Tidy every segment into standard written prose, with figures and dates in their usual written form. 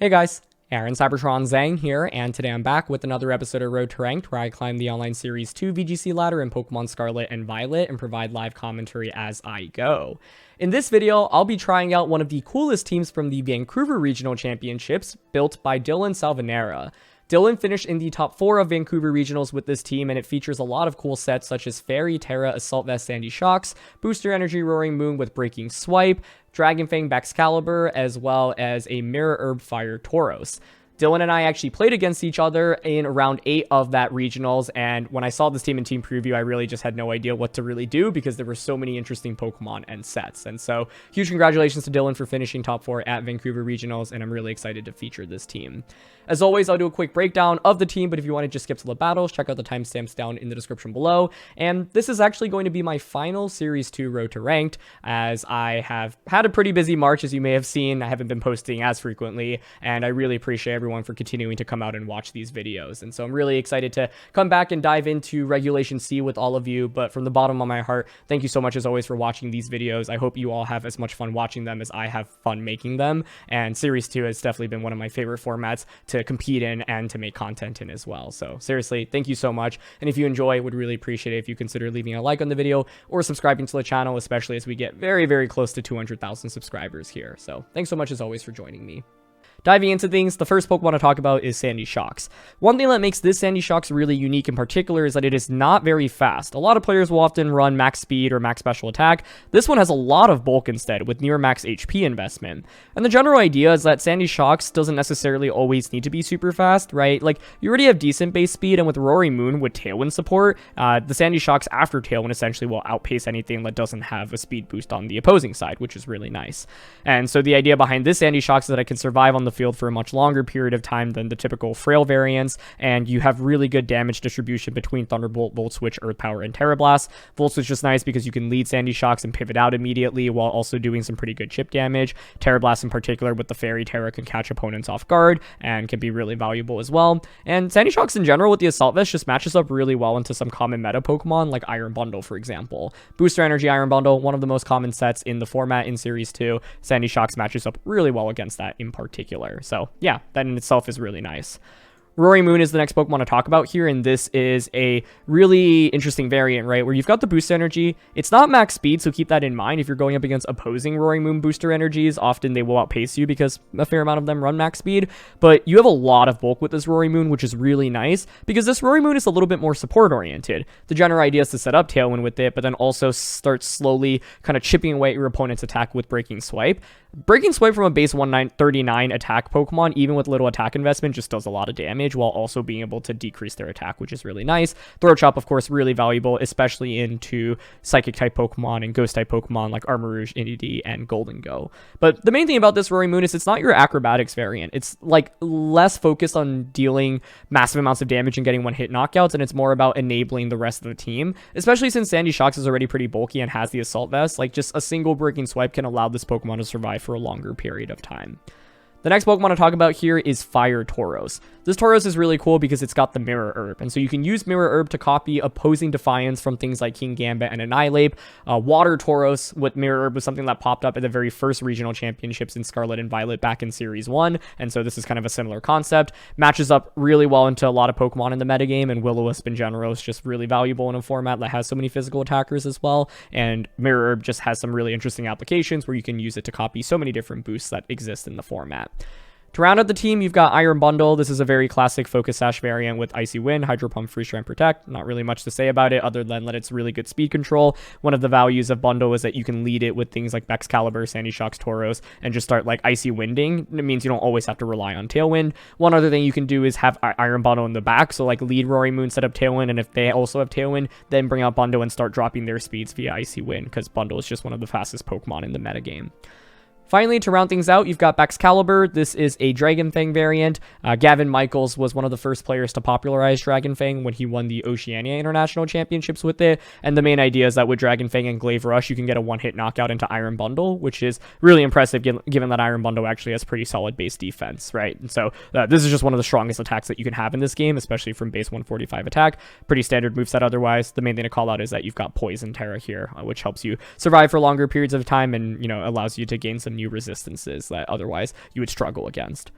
Hey guys, Aaron Cybertron Zhang here, and today I'm back with another episode of Road to Ranked, where I climb the online Series 2 VGC ladder in Pokemon Scarlet and Violet and provide live commentary as I go. In this video, I'll be trying out one of the coolest teams from the Vancouver Regional Championships, built by Dylan Salvanera. Dylan finished in the top 4 of Vancouver Regionals with this team, and it features a lot of cool sets such as Fairy, Terra, Assault Vest, Sandy Shocks, Booster Energy, Roaring Moon with Breaking Swipe, Dragon Fang Baxcalibur, as well as a Mirror Herb Fire Tauros. Dylan and I actually played against each other in round 8 of that regionals, and when I saw this team in team preview, I really just had no idea what to really do because there were so many interesting Pokemon and sets. And so, huge congratulations to Dylan for finishing top 4 at Vancouver Regionals, and I'm really excited to feature this team. As always, I'll do a quick breakdown of the team, but if you want to just skip to the battles, check out the timestamps down in the description below. And this is actually going to be my final Series 2 Road to Ranked, as I have had a pretty busy March, as you may have seen. I haven't been posting as frequently, and I really appreciate everyone for continuing to come out and watch these videos. And so I'm really excited to come back and dive into Regulation C with all of you, but from the bottom of my heart, thank you so much as always for watching these videos. I hope you all have as much fun watching them as I have fun making them, and Series 2 has definitely been one of my favorite formats to compete in and to make content in as well. So seriously, thank you so much, and if you enjoy, would really appreciate it if you consider leaving a like on the video or subscribing to the channel, especially as we get very close to 200,000 subscribers here. So thanks so much as always for joining me. Diving into things, the first Pokemon to talk about is Sandy Shocks. One thing that makes this Sandy Shocks really unique in particular is that it is not very fast. A lot of players will often run max speed or max special attack. This one has a lot of bulk instead, with near max HP investment. And the general idea is that Sandy Shocks doesn't necessarily always need to be super fast, right? Like, you already have decent base speed, and with Roaring Moon with Tailwind support, the Sandy Shocks after Tailwind essentially will outpace anything that doesn't have a speed boost on the opposing side, which is really nice. And so the idea behind this Sandy Shocks is that it can survive on the field for a much longer period of time than the typical frail variants, and you have really good damage distribution between Thunderbolt, Volt Switch, Earth Power, and Terra Blast. Volt Switch is nice because you can lead Sandy Shocks and pivot out immediately while also doing some pretty good chip damage. Terra Blast in particular with the Fairy Terra can catch opponents off guard and can be really valuable as well. And Sandy Shocks in general with the Assault Vest just matches up really well into some common meta Pokemon like Iron Bundle, for example. Booster Energy Iron Bundle, one of the most common sets in the format in Series 2. Sandy Shocks matches up really well against that in particular. So yeah, that in itself is really nice. Roaring Moon is the next Pokemon to talk about here, and this is a really interesting variant, right, where you've got the boost energy. It's not max speed, so keep that in mind. If you're going up against opposing Roaring Moon booster energies, often they will outpace you because a fair amount of them run max speed, but you have a lot of bulk with this Roaring Moon, which is really nice because this Roaring Moon is a little bit more support oriented. The general idea is to set up Tailwind with it, but then also start slowly kind of chipping away at your opponent's attack with Breaking Swipe. Breaking Swipe from a base 139 attack Pokemon, even with little attack investment, just does a lot of damage while also being able to decrease their attack, which is really nice. Throat Chop, of course, really valuable, especially into Psychic type Pokemon and Ghost type Pokemon like Armarouge, Indeedee, and Golden Go. But the main thing about this Roaring Moon is it's not your Acrobatics variant. It's like less focused on dealing massive amounts of damage and getting one-hit knockouts, and it's more about enabling the rest of the team, especially since Sandy Shocks is already pretty bulky and has the Assault Vest. Like, just a single Breaking Swipe can allow this Pokemon to survive for a longer period of time. The next Pokemon to talk about here is Fire Tauros. This Tauros is really cool because it's got the Mirror Herb, and so you can use Mirror Herb to copy opposing Defiance from things like King Gambit and Annihilate. Water Tauros with Mirror Herb was something that popped up at the very first regional championships in Scarlet and Violet back in Series 1, and so this is kind of a similar concept. Matches up really well into a lot of Pokemon in the metagame, and Will-O-Wisp in general is just really valuable in a format that has so many physical attackers as well, and Mirror Herb just has some really interesting applications where you can use it to copy so many different boosts that exist in the format. To round out the team, you've got Iron Bundle. This is a very classic Focus Sash variant with Icy Wind, Hydro Pump, Free Strike, Protect. Not really much to say about it other than that it's really good speed control. One of the values of Bundle is that you can lead it with things like Baxcalibur, Sandy Shocks, Tauros, and just start like Icy Winding. It means you don't always have to rely on Tailwind. One other thing you can do is have Iron Bundle in the back, so like lead Roaring Moon, set up Tailwind, and if they also have Tailwind, then bring out Bundle and start dropping their speeds via Icy Wind, because Bundle is just one of the fastest Pokemon in the metagame. Finally, to round things out, you've got Baxcalibur. This is a Dragon Fang variant. Gavin Michaels was one of the first players to popularize Dragon Fang when he won the Oceania International Championships with it. And the main idea is that with Dragon Fang and Glaive Rush, you can get a one-hit knockout into Iron Bundle, which is really impressive given that Iron Bundle actually has pretty solid base defense, right? And so this is just one of the strongest attacks that you can have in this game, especially from base 145 attack. Pretty standard moveset otherwise. The main thing to call out is that you've got Poison Terra here, which helps you survive for longer periods of time and, you know, allows you to gain some new resistances that otherwise you would struggle against.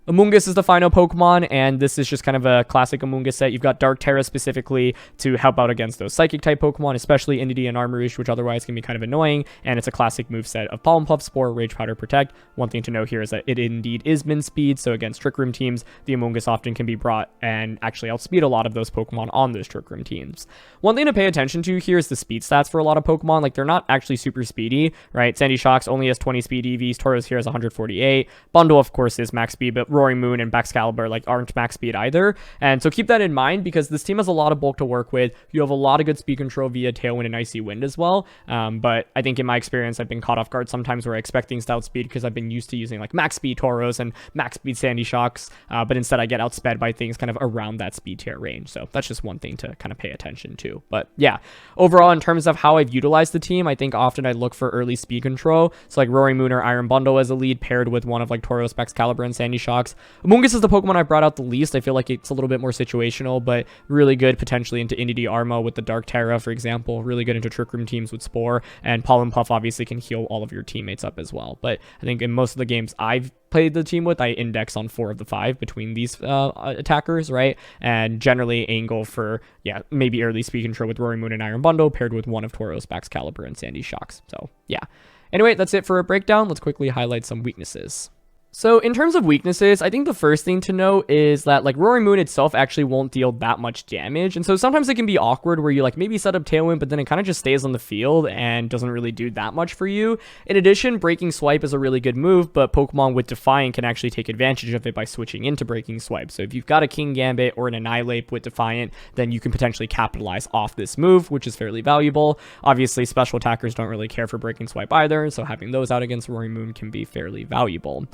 Amoonguss is the final Pokemon, and this is just kind of a classic Amoonguss set. You've got Dark Terra specifically to help out against those Psychic-type Pokemon, especially Indeedee and Armarouge, which otherwise can be kind of annoying, and it's a classic moveset of Pollen Puff, Spore, Rage Powder, Protect. One thing to note here is that it indeed is min speed, so against Trick Room teams, the Amoonguss often can be brought and actually outspeed a lot of those Pokemon on those Trick Room teams. One thing to pay attention to here is the speed stats for a lot of Pokemon. Like, they're not actually super speedy, right? Sandy Shocks only has 20 speed EVs, Tauros here has 148. Bundle, of course, is max speed, but Roaring Moon and Baxcalibur like aren't max speed either. And so keep that in mind because this team has a lot of bulk to work with. You have a lot of good speed control via Tailwind and Icy Wind as well. But I think in my experience, I've been caught off guard sometimes where I expect things to outspeed because I've been used to using like max speed Tauros and max speed Sandy Shocks. But instead I get outsped by things kind of around that speed tier range. So that's just one thing to kind of pay attention to. But yeah, overall, in terms of how I've utilized the team, I think often I look for early speed control. So like Roaring Moon or Iron Bundle as a lead paired with one of like Tauros, Baxcalibur, and Sandy Shocks. Amoonguss is the Pokemon I brought out the least. I feel like it's a little bit more situational, but really good potentially into Indeedee Armo with the Dark Terra, for example. Really good into Trick Room teams with Spore, and Pollen Puff obviously can heal all of your teammates up as well. But I think in most of the games I've played the team with, I index on 4 of the 5 between these attackers, right? And generally angle for, yeah, maybe early speed control with Roaring Moon and Iron Bundle paired with one of Tauros, Baxcalibur, and Sandy Shocks. So yeah. Anyway, that's it for a breakdown. Let's quickly highlight some weaknesses. So in terms of weaknesses, I think the first thing to note is that like Roaring Moon itself actually won't deal that much damage. And so sometimes it can be awkward where you like maybe set up Tailwind, but then it kind of just stays on the field and doesn't really do that much for you. In addition, Breaking Swipe is a really good move, but Pokemon with Defiant can actually take advantage of it by switching into Breaking Swipe. So if you've got a King Gambit or an Annihilate with Defiant, then you can potentially capitalize off this move, which is fairly valuable. Obviously, special attackers don't really care for Breaking Swipe either, so having those out against Roaring Moon can be fairly valuable.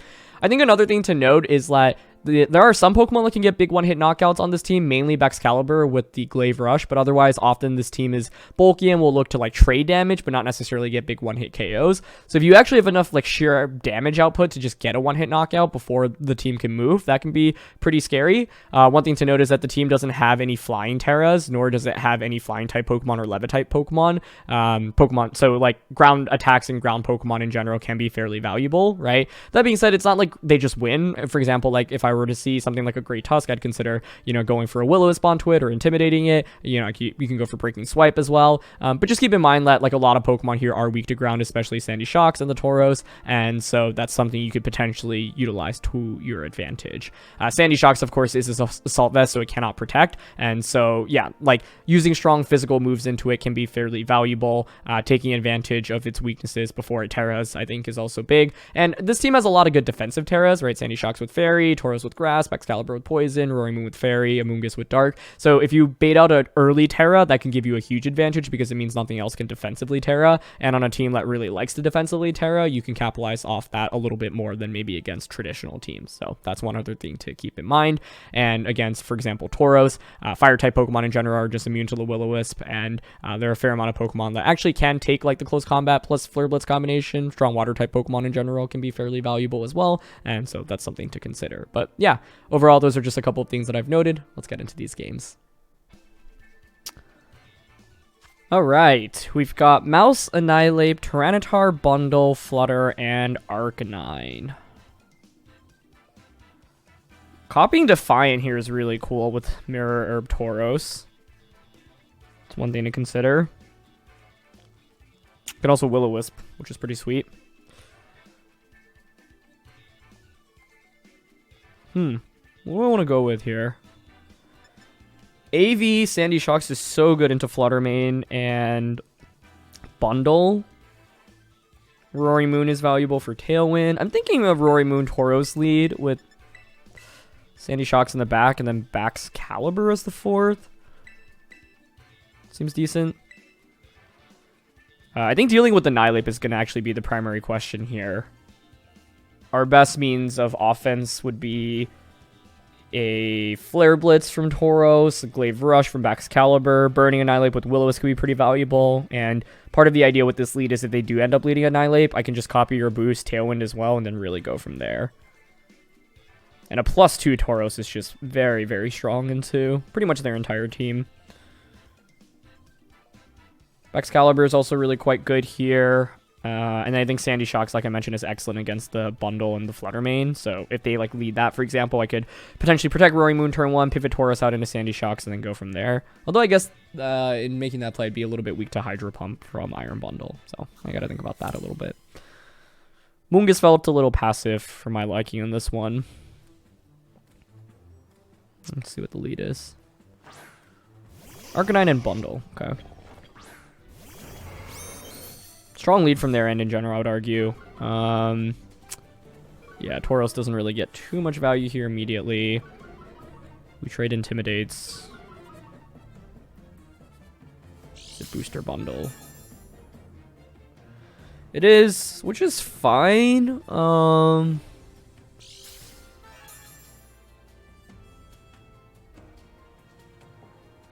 I think another thing to note is that there are some Pokemon that can get big one-hit knockouts on this team, mainly Baxcalibur with the Glaive Rush, but otherwise often this team is bulky and will look to like trade damage, but not necessarily get big one-hit KOs. So if you actually have enough like sheer damage output to just get a one-hit knockout before the team can move, that can be pretty scary. One thing to note is that the team doesn't have any Flying Terras, nor does it have any Flying-type Pokemon or Leva-type Pokemon. So like ground attacks and ground Pokemon in general can be fairly valuable, right? That being said, it's not like they just win. For example, like if I were to see something like a Great Tusk, I'd consider, going for a Will-O-Wisp onto it or intimidating it. You can go for Breaking Swipe as well. But just keep in mind that like a lot of Pokemon here are weak to ground, especially Sandy Shocks and the Tauros. And so that's something you could potentially utilize to your advantage. Sandy Shocks, of course, is an Assault Vest, so it cannot protect. And so, yeah, like using strong physical moves into it can be fairly valuable. Taking advantage of its weaknesses before it Terras, I think, is also big. And this team has a lot of good defensive Terras, right? Sandy Shocks with Fairy, Tauros with Grass, Baxcalibur with Poison, Roaring Moon with Fairy, Amoonguss with Dark. So if you bait out an early Terra, that can give you a huge advantage because it means nothing else can defensively Terra. And on a team that really likes to defensively Terra, you can capitalize off that a little bit more than maybe against traditional teams. So that's one other thing to keep in mind. And against, for example, Tauros, Fire-type Pokemon in general are just immune to the Will-O-Wisp, and there are a fair amount of Pokemon that actually can take like the Close Combat plus Flare Blitz combination. Strong Water-type Pokemon in general can be fairly valuable as well, and so that's something to consider. But yeah, overall, those are just a couple of things that I've noted. Let's get into these games. All right, we've got Mouse, Annihilate, Tyranitar, Bundle, Flutter, and Arcanine. Copying Defiant here is really cool with Mirror Herb Tauros. It's one thing to consider. You can also Will-O-Wisp, which is pretty sweet. What do I want to go with here? AV Sandy Shocks is so good into Flutter Mane and Bundle. Roaring Moon is valuable for Tailwind. I'm thinking of Roaring Moon Tauros lead with Sandy Shocks in the back and then Baxcalibur as the fourth. Seems decent. I think dealing with the Annihilate is going to actually be the primary question here. Our best means of offense would be a Flare Blitz from Tauros, a Glaive Rush from Baxcalibur. Burning Annihilate with Will-O-Wisp could be pretty valuable. And part of the idea with this lead is if they do end up leading Annihilate, I can just copy your boost, Tailwind as well, and then really go from there. And a +2 Tauros is just very, very strong into pretty much their entire team. Baxcalibur is also really quite good here. And I think Sandy Shocks, like I mentioned, is excellent against the bundle and the Flutter main. So if they like lead that, for example, I could potentially protect Roaring Moon turn 1, pivot Tauros out into Sandy Shocks, and then go from there. Although I guess in making that play, I'd be a little bit weak to Hydro Pump from Iron Bundle. So I got to think about that a little bit. Moongus felt a little passive for my liking in this one. Let's see what the lead is. Arcanine and Bundle. Okay. Strong lead from their end in general, I would argue. Yeah, Tauros doesn't really get too much value here immediately. We trade Intimidates. The booster bundle. It is, which is fine.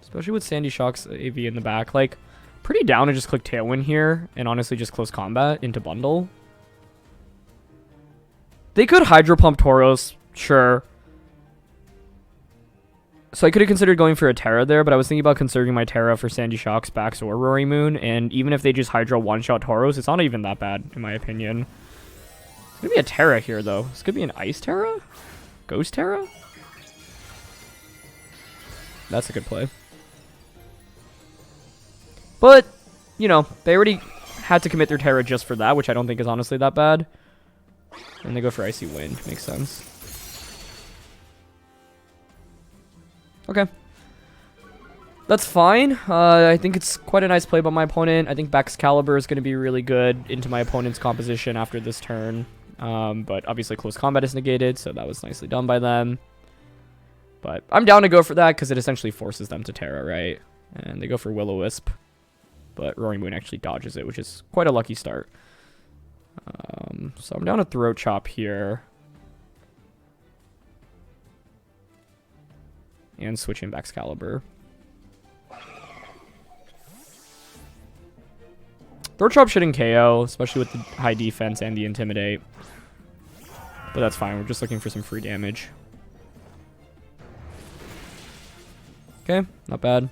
Especially with Sandy Shock's AV in the back. Like, pretty down to just click Tailwind here and honestly just close combat into bundle. They could Hydro Pump Tauros, sure. So I could have considered going for a Terra there, but I was thinking about conserving my Terra for Sandy Shocks, Bax, or Roaring Moon, and even if they just Hydro one-shot Tauros, it's not even that bad, in my opinion. It's gonna be a Terra here, though. This could be an Ice Terra? Ghost Terra? That's a good play. But, you know, they already had to commit their Terra just for that, which I don't think is honestly that bad. And they go for Icy Wind. Makes sense. Okay. That's fine. I think it's quite a nice play by my opponent. I think Baxcalibur is going to be really good into my opponent's composition after this turn. But obviously close combat is negated, so that was nicely done by them. But I'm down to go for that because it essentially forces them to Terra, right? And they go for Will-O-Wisp. But Roaring Moon actually dodges it, which is quite a lucky start. So I'm down to Throat Chop here. And switch in Baxcalibur. Throat Chop shouldn't KO, especially with the high defense and the Intimidate. But that's fine, we're just looking for some free damage. Okay, not bad.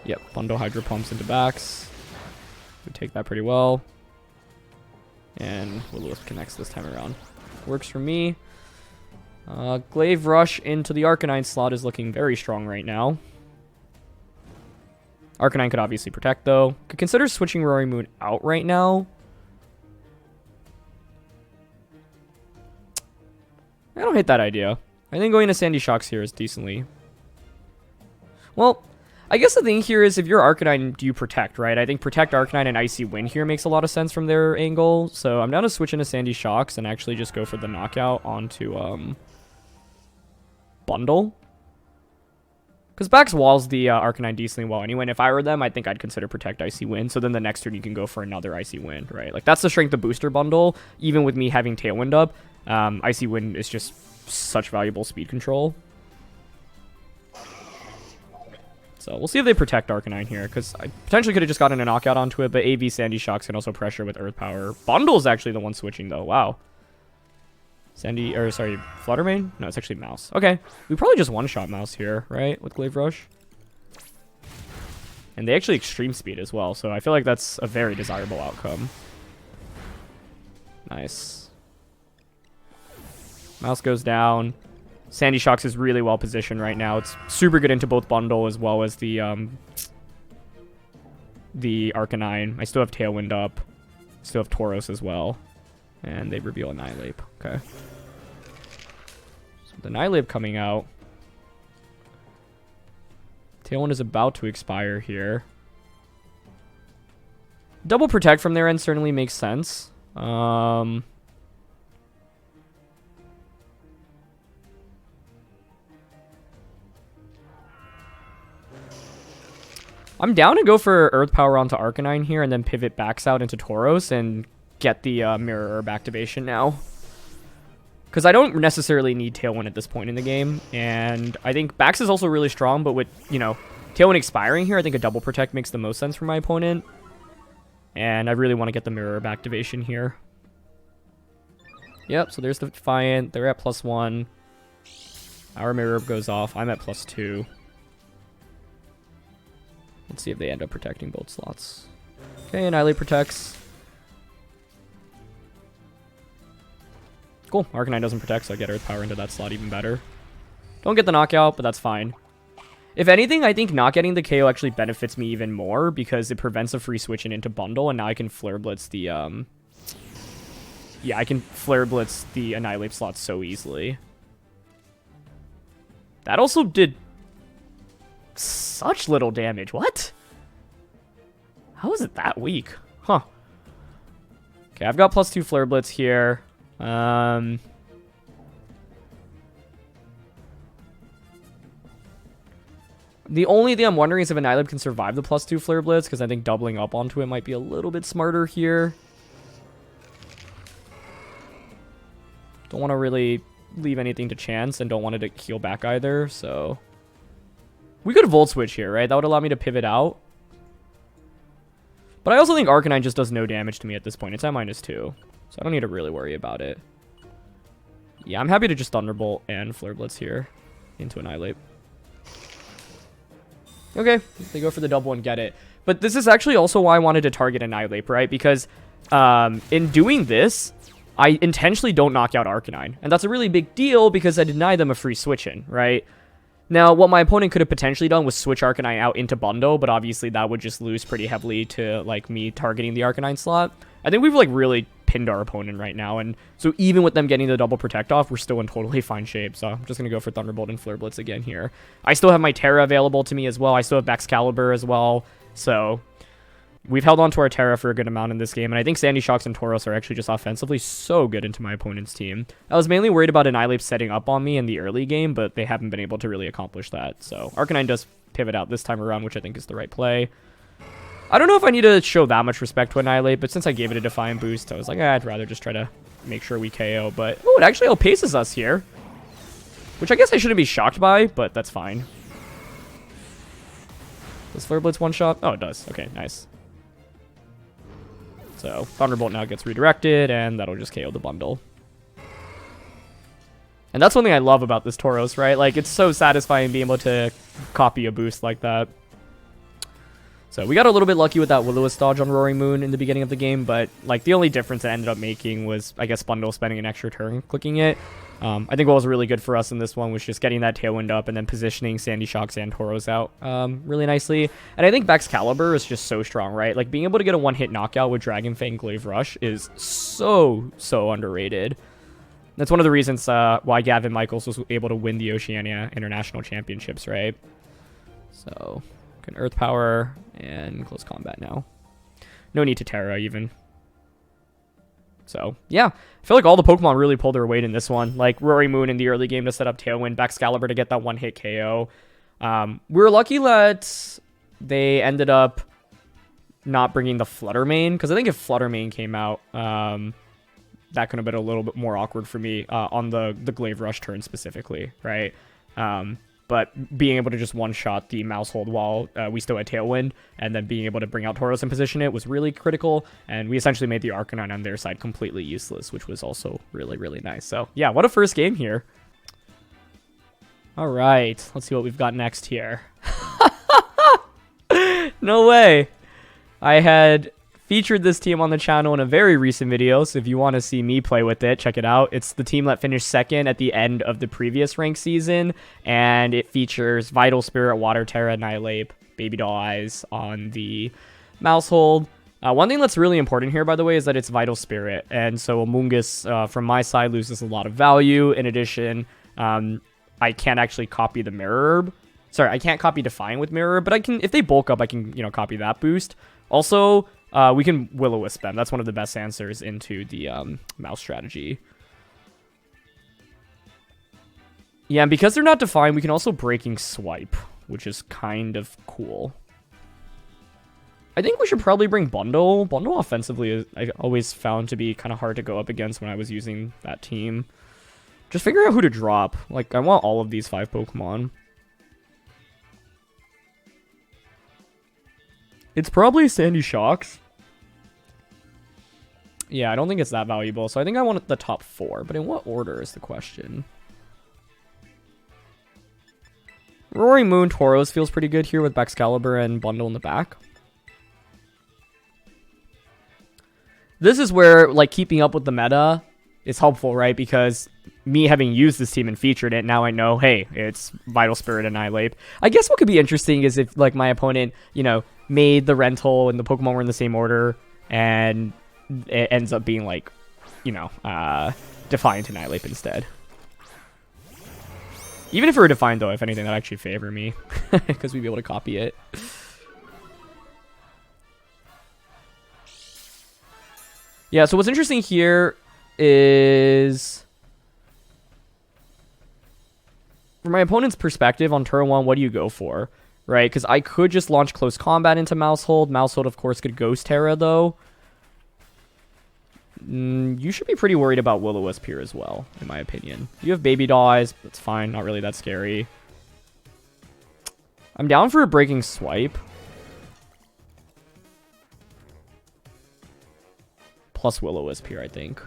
Yep, bundle Hydro Pumps into Bax. We take that pretty well. And Will-O-Wisp connects this time around. Works for me. Glaive Rush into the Arcanine slot is looking very strong right now. Arcanine could obviously protect, though. Could consider switching Roaring Moon out right now. I don't hate that idea. I think going to Sandy Shocks here is decently. Well, I guess the thing here is if you're Arcanine, do you protect, right? I think protect Arcanine and Icy Wind here makes a lot of sense from their angle. So I'm down to switch into Sandy Shocks and actually just go for the knockout onto Bundle. Because Bax walls the Arcanine decently well anyway. And if I were them, I think I'd consider protect Icy Wind. So then the next turn you can go for another Icy Wind, right? Like that's the strength of Booster Bundle. Even with me having Tailwind up, Icy Wind is just such valuable speed control. So we'll see if they protect Arcanine here, because I potentially could have just gotten a knockout onto it, but AV Sandy Shocks can also pressure with Earth Power. Bundle's actually the one switching, though. Wow. Flutter main? No, it's actually Mouse. Okay. We probably just one-shot Mouse here, right, with Glaive Rush. And they actually extreme speed as well, so I feel like that's a very desirable outcome. Nice. Mouse goes down. Sandy Shocks is really well positioned right now. It's super good into both Bundle as well as the Arcanine. I still have Tailwind up. Still have Tauros as well. And they reveal Annihilate. Okay. So the Annihilate coming out. Tailwind is about to expire here. Double Protect from their end certainly makes sense. I'm down to go for Earth Power onto Arcanine here and then pivot Bax out into Tauros and get the Mirror Herb activation now. Because I don't necessarily need Tailwind at this point in the game. And I think Bax is also really strong, but with, you know, Tailwind expiring here, I think a double protect makes the most sense for my opponent. And I really want to get the Mirror Herb activation here. Yep, so there's the Defiant. They're at +1. Our Mirror Herb goes off. I'm at +2. Let's see if they end up protecting both slots. Okay, Annihilate protects. Cool. Arcanine doesn't protect, so I get Earth Power into that slot even better. Don't get the knockout, but that's fine. If anything, I think not getting the KO actually benefits me even more because it prevents a free switching into Bundle, and now I can Flare Blitz the, yeah, I can Flare Blitz the Annihilate slot so easily. That also did such little damage. What? How is it that weak? Huh. Okay, I've got +2 Flare Blitz here. The only thing I'm wondering is if Annihilate can survive the +2 Flare Blitz, because I think doubling up onto it might be a little bit smarter here. Don't want to really leave anything to chance, and don't want it to heal back either, so... We could Volt Switch here, right? That would allow me to pivot out. But I also think Arcanine just does no damage to me at this point. It's at -2, so I don't need to really worry about it. Yeah, I'm happy to just Thunderbolt and Flare Blitz here into Annihilate. Okay, they go for the double and get it. But this is actually also why I wanted to target Annihilate, right? Because in doing this, I intentionally don't knock out Arcanine. And that's a really big deal because I deny them a free switch-in, right? Now, what my opponent could have potentially done was switch Arcanine out into Bundle, but obviously that would just lose pretty heavily to, like, me targeting the Arcanine slot. I think we've, like, really pinned our opponent right now, and so even with them getting the double protect off, we're still in totally fine shape, so I'm just going to go for Thunderbolt and Flare Blitz again here. I still have my Terra available to me as well. I still have Baxcalibur as well, so we've held on to our Terra for a good amount in this game, and I think Sandy Shocks and Tauros are actually just offensively so good into my opponent's team. I was mainly worried about Annihilate setting up on me in the early game, but they haven't been able to really accomplish that, so Arcanine does pivot out this time around, which I think is the right play. I don't know if I need to show that much respect to Annihilate, but since I gave it a Defiant boost, I was like, I'd rather just try to make sure we KO, but... Oh, it actually outpaces us here, which I guess I shouldn't be shocked by, but that's fine. Does Flare Blitz one-shot? Oh, it does. Okay, nice. So, Thunderbolt now gets redirected, and that'll just KO the Bundle. And that's one thing I love about this Tauros, right? Like, it's so satisfying being able to copy a boost like that. So, we got a little bit lucky with that Will-O-Wisp dodge on Roaring Moon in the beginning of the game, but, like, the only difference it ended up making was, I guess, Bundle spending an extra turn clicking it. I think what was really good for us in this one was just getting that Tailwind up and then positioning Sandy Shocks and Tauros out really nicely. And I think Baxcalibur is just so strong, right? Like, being able to get a one-hit knockout with Dragon Fang Glaive Rush is so underrated. That's one of the reasons why Gavin Michaels was able to win the Oceania International Championships, right? So, can Earth Power and close combat now. No need to Terra, even. So, yeah. I feel like all the Pokemon really pulled their weight in this one. Like, Roaring Moon in the early game to set up Tailwind, Baxcalibur to get that one-hit KO. We were lucky that they ended up not bringing the Flutter Mane, because I think if Flutter Mane came out, that could have been a little bit more awkward for me on the Glaive Rush turn specifically, right? But being able to just one-shot the Mouse Hold while we still had Tailwind, and then being able to bring out Tauros and position it was really critical, and we essentially made the Arcanine on their side completely useless, which was also really nice. So, yeah, what a first game here. All right, let's see what we've got next here. No way. I had featured this team on the channel in a very recent video, so if you want to see me play with it, check it out. It's the team that finished second at the end of the previous ranked season, and it features Vital Spirit, Water Terra, Annihilate, Baby Doll Eyes on the Mouse Hold. One thing that's really important here, by the way, is that it's Vital Spirit, and so Amoonguss, from my side, loses a lot of value. In addition, I can't actually copy the Mirror Herb. Sorry, I can't copy Defiant with Mirror Herb, but I can, if they bulk up, I can, copy that boost. Also, we can Will-O-Wisp them. That's one of the best answers into the mouse strategy. Yeah, and because they're not defined, we can also Breaking Swipe, which is kind of cool. I think we should probably bring Bundle. Bundle offensively, I always found to be kind of hard to go up against when I was using that team. Just figure out who to drop. Like, I want all of these 5 Pokemon. It's probably Sandy Shocks. Yeah, I don't think it's that valuable, so I think I want the top 4, but in what order is the question? Roaring Moon Tauros feels pretty good here with Baxcalibur and Bundle in the back. This is where, like, keeping up with the meta is helpful, right? Because me having used this team and featured it, now I know, hey, it's Vital Spirit Annihilate. I guess what could be interesting is if, like, my opponent, you know, made the rental and the Pokemon were in the same order, and it ends up being, like, you know, Defiant Annihilate instead. Even if it were Defiant, though, if anything, that'd actually favor me, because we'd be able to copy it. Yeah, so what's interesting here is, from my opponent's perspective on turn 1, what do you go for, right? Because I could just launch Close Combat into Mousehold. Mousehold, of course, could Ghost Terra, though. You should be pretty worried about Will-O-Wisp here as well, in my opinion. You have Baby Dies. That's fine. Not really that scary. I'm down for a Breaking Swipe. Plus Will-O-Wisp here, I think.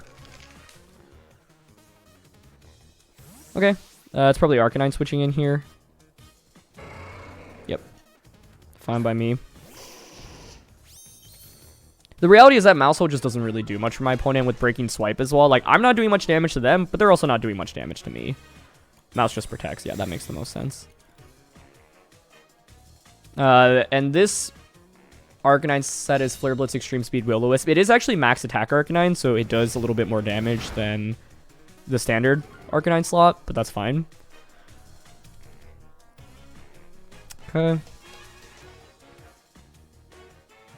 Okay. It's probably Arcanine switching in here. Yep. Fine by me. The reality is that Mousehold just doesn't really do much for my opponent with Breaking Swipe as well. Like, I'm not doing much damage to them, but they're also not doing much damage to me. Mouse just protects. Yeah, that makes the most sense. And this Arcanine set is Flare Blitz, Extreme Speed, Will-O-Wisp. It is actually max attack Arcanine, so it does a little bit more damage than the standard Arcanine slot, but that's fine. Okay.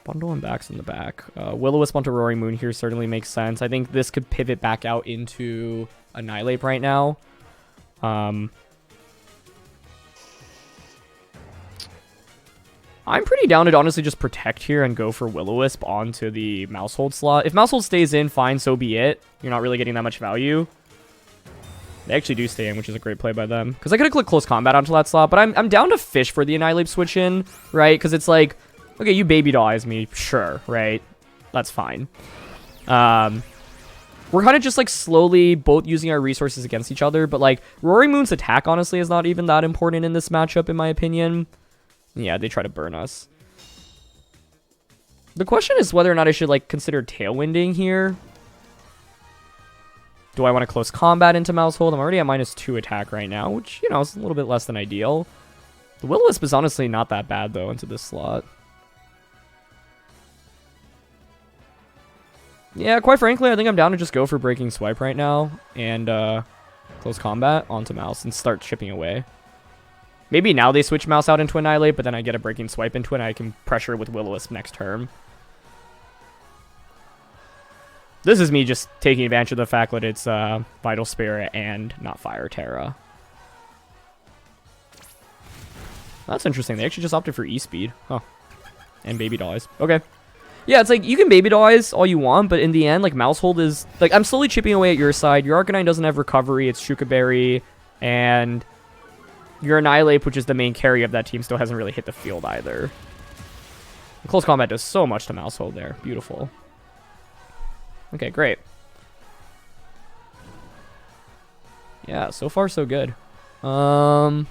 Bundle and backs in the back. Will-O-Wisp onto Roaring Moon here certainly makes sense. I think this could pivot back out into Annihilate right now. I'm pretty down to honestly just protect here and go for Will-O-Wisp onto the Mousehold slot. If Mousehold stays in, fine, so be it. You're not really getting that much value. They actually do stay in, which is a great play by them. Because I could have clicked Close Combat onto that slot, but I'm down to fish for the Annihilate switch in, right? Because it's like, okay, you Baby Dies me, sure, right? That's fine. We're kind of just like slowly both using our resources against each other, but like Roaring Moon's attack honestly is not even that important in this matchup, in my opinion. Yeah, they try to burn us. The question is whether or not I should like consider Tailwinding here. Do I want to Close Combat into Mousehold? I'm already at -2 attack right now, which, you know, is a little bit less than ideal. The Will-O-Wisp is honestly not that bad, though, into this slot. Yeah, quite frankly, I think I'm down to just go for Breaking Swipe right now and Close Combat onto Mouse and start chipping away. Maybe now they switch Mouse out into Annihilate, but then I get a Breaking Swipe into it and I can pressure with Will-O-Wisp next turn. This is me just taking advantage of the fact that it's Vital Spirit and not Fire Terra. That's interesting. They actually just opted for E-Speed. Huh. And Baby Dies. Okay. Yeah, it's like, you can Baby Dies all you want, but in the end, like, Mousehold is... Like, I'm slowly chipping away at your side. Your Arcanine doesn't have Recovery. It's Shuka Berry. And your Annihilate, which is the main carry of that team, still hasn't really hit the field either. Close Combat does so much to Mousehold there. Beautiful. Okay, great. Yeah, so far so good. The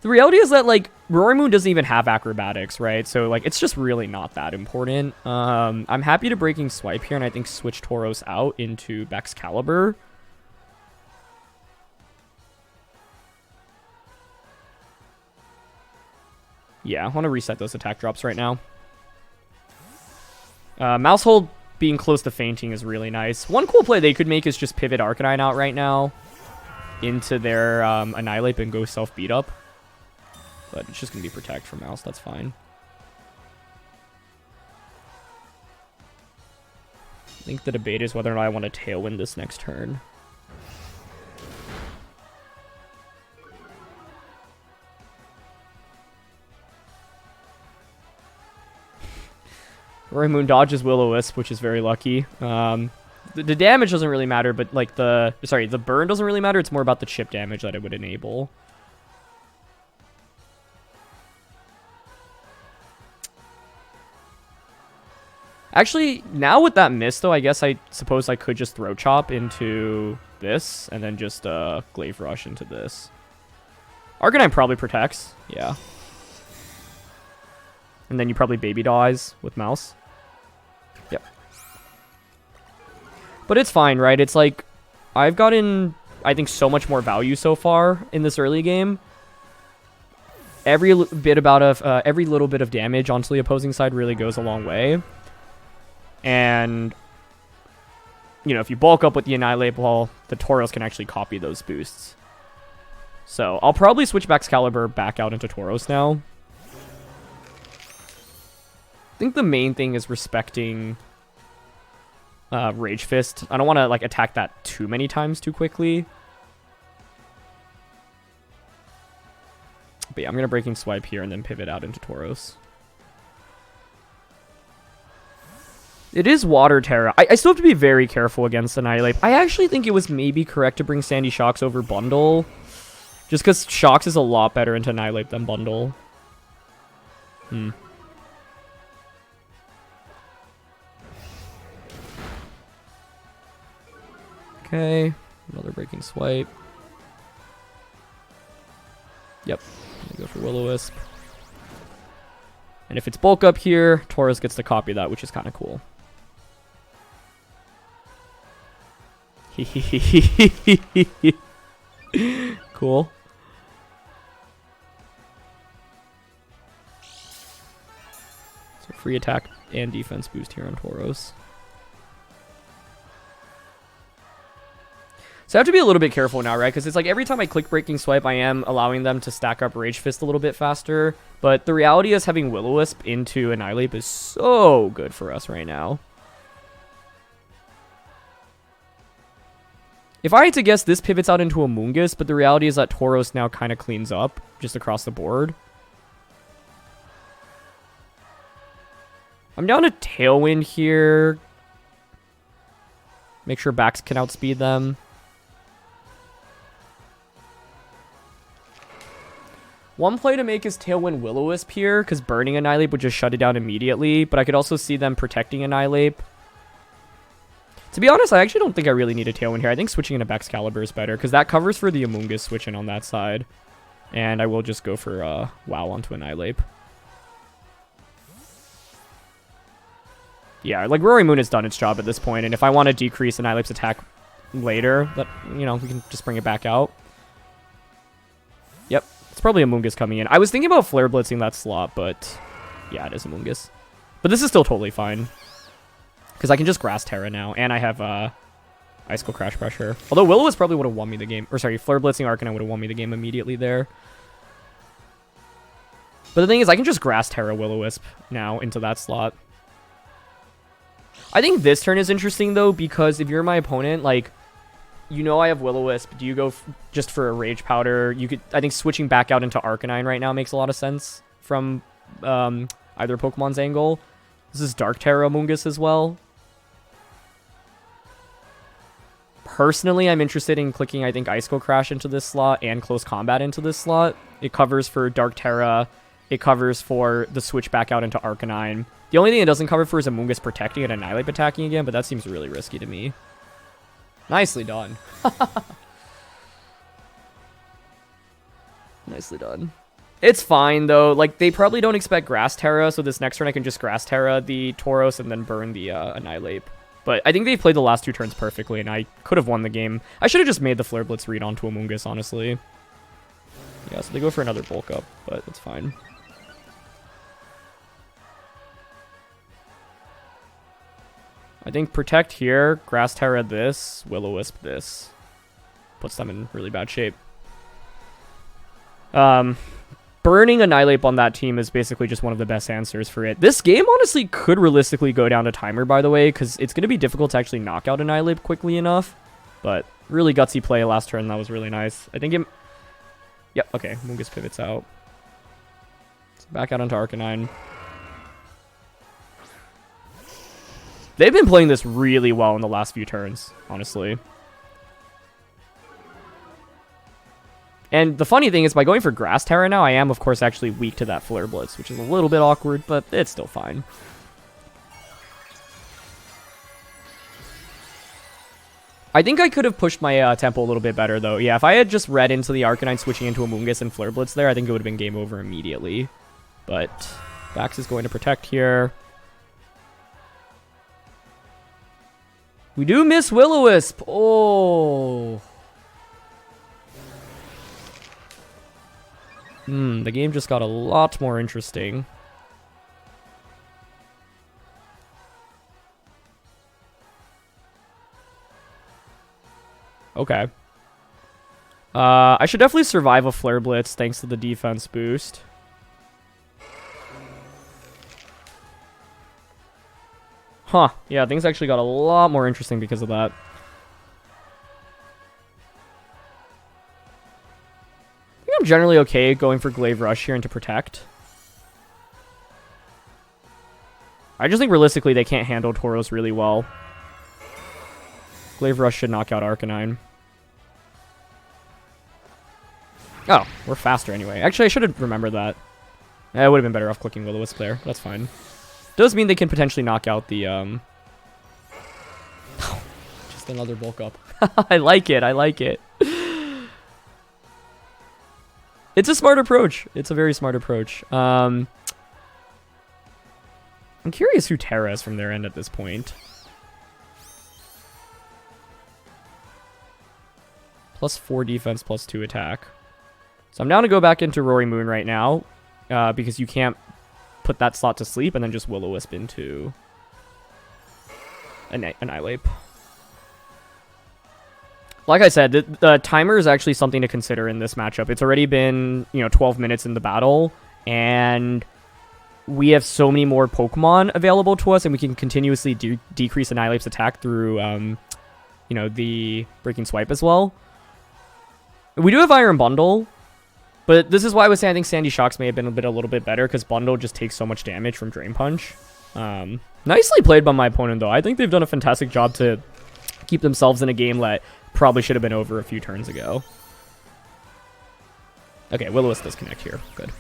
reality is that, like, Roaring Moon doesn't even have acrobatics, right? So, like, it's just really not that important. I'm happy to Breaking Swipe here, and I think switch Tauros out into Baxcalibur. Yeah, I want to reset those attack drops right now. Mousehold being close to fainting is really nice. One cool play they could make is just pivot Arcanine out right now into their Annihilate and go self-beat up. But it's just going to be Protect for Mouse. That's fine. I think the debate is whether or not I want to Tailwind this next turn. Roaring Moon dodges Will-O-Wisp, which is very lucky. The damage doesn't really matter, but like the burn doesn't really matter. It's more about the chip damage that it would enable. Actually, now with that miss, though, I suppose I could just Throat Chop into this, and then just Glaive Rush into this. Arcanine probably protects, yeah. And then you probably baby dies with mouse. Yep. But it's fine, right? It's like, I've gotten, I think, so much more value so far in this early game. Every little bit of damage onto the opposing side really goes a long way. And, you know, if you bulk up with the Annihilate Ball, the Tauros can actually copy those boosts. So, I'll probably switch Baxcalibur back out into Tauros now. I think the main thing is respecting Rage Fist. I don't want to, like, attack that too many times too quickly. But yeah, I'm going to Breaking Swipe here and then pivot out into Tauros. It is Water Terra. I still have to be very careful against Annihilate. I actually think it was maybe correct to bring Sandy Shocks over Bundle. Just because Shocks is a lot better into Annihilate than Bundle. Okay, another Breaking Swipe. Yep, I'm gonna go for Will-O-Wisp. And if it's bulk up here, Tauros gets to copy that, which is kind of cool. Cool. So free attack and defense boost here on Tauros. So I have to be a little bit careful now, right? Because it's like every time I click Breaking Swipe, I am allowing them to stack up Rage Fist a little bit faster. But the reality is having Will-O-Wisp into Annihilate is so good for us right now. If I had to guess, this pivots out into Amoonguss, but the reality is that Tauros now kind of cleans up just across the board. I'm down to Tailwind here. Make sure Bax can outspeed them. One play to make is Tailwind Will-O-Wisp here, because burning Annihilate would just shut it down immediately, but I could also see them protecting Annihilate. To be honest, I actually don't think I really need a Tailwind here. I think switching into Baxcalibur is better, because that covers for the Amoonguss switching on that side. And I will just go for WoW onto Annihilate. Yeah, like Roaring Moon has done its job at this point, and if I want to decrease Annihilate's attack later, that, you know, we can just bring it back out. Yep, it's probably Amoonguss coming in. I was thinking about Flare Blitzing that slot, but yeah, it is Amoonguss. But this is still totally fine. Because I can just Grass Terra now, and I have Icicle Crash Pressure. Although Will-O-Wisp probably would have won me the game. Or sorry, Flare Blitzing Arcanine would have won me the game immediately there. But the thing is, I can just Grass Terra Will-O-Wisp now into that slot. I think this turn is interesting, though, because if you're my opponent, like, you know I have Will-O-Wisp. Do you go just for a Rage Powder? You could, I think switching back out into Arcanine right now makes a lot of sense from either Pokemon's angle. This is Dark Terra Amoonguss as well. Personally, I'm interested in clicking, I think, Icicle Crash into this slot and Close Combat into this slot. It covers for Dark Terra. It covers for the switch back out into Arcanine. The only thing it doesn't cover for is Amoonguss protecting and Annihilate attacking again, but that seems really risky to me. Nicely done. Nicely done. It's fine, though. Like, they probably don't expect Grass Terra, so this next turn I can just Grass Terra the Tauros and then burn the Annihilate. But I think they played the last two turns perfectly, and I could have won the game. I should have just made the Flare Blitz read onto Amoonguss, honestly. Yeah, so they go for another bulk up, but that's fine. I think Protect here, Grass Terra this, Will-O-Wisp this. Puts them in really bad shape. Burning Annihilate on that team is basically just one of the best answers for it. This game, honestly, could realistically go down to timer, by the way, because it's going to be difficult to actually knock out Annihilate quickly enough. But really gutsy play last turn. That was really nice. I think it... Yep, okay. Amoonguss pivots out. So back out onto Arcanine. They've been playing this really well in the last few turns, honestly. And the funny thing is, by going for Grass Terra now, I am, of course, actually weak to that Flare Blitz, which is a little bit awkward, but it's still fine. I think I could have pushed my tempo a little bit better, though. Yeah, if I had just read into the Arcanine switching into Amoonguss and Flare Blitz there, I think it would have been game over immediately. But Bax is going to protect here. We do miss Will-O-Wisp. Oh. The game just got a lot more interesting. Okay. I should definitely survive a Flare Blitz thanks to the defense boost. Huh. Yeah, things actually got a lot more interesting because of that. I think I'm generally okay going for Glaive Rush here and to protect. I just think realistically they can't handle Tauros really well. Glaive Rush should knock out Arcanine. Oh, we're faster anyway. Actually, I should have remembered that. I would have been better off clicking Will-O-Wisp there. That's fine. Does mean they can potentially knock out the, just another bulk up. I like it. I like it. It's a smart approach. It's a very smart approach. I'm curious who Terra is from their end at this point. +4 defense, +2 attack. So I'm down to go back into Rory Moon right now, because you can't put that slot to sleep and then just Will-O-Wisp into Annihilate. Like I said, the timer is actually something to consider in this matchup. It's already been, 12 minutes in the battle, and we have so many more Pokemon available to us, and we can continuously decrease Annihilate's attack through, the Breaking Swipe as well. We do have Iron Bundle, but this is why I was saying I think Sandy Shocks may have been a little bit better, because Bundle just takes so much damage from Drain Punch. Nicely played by my opponent, though. I think they've done a fantastic job to keep themselves in a game that probably should have been over a few turns ago. Okay, Will-O-Wisp does connect here. Good.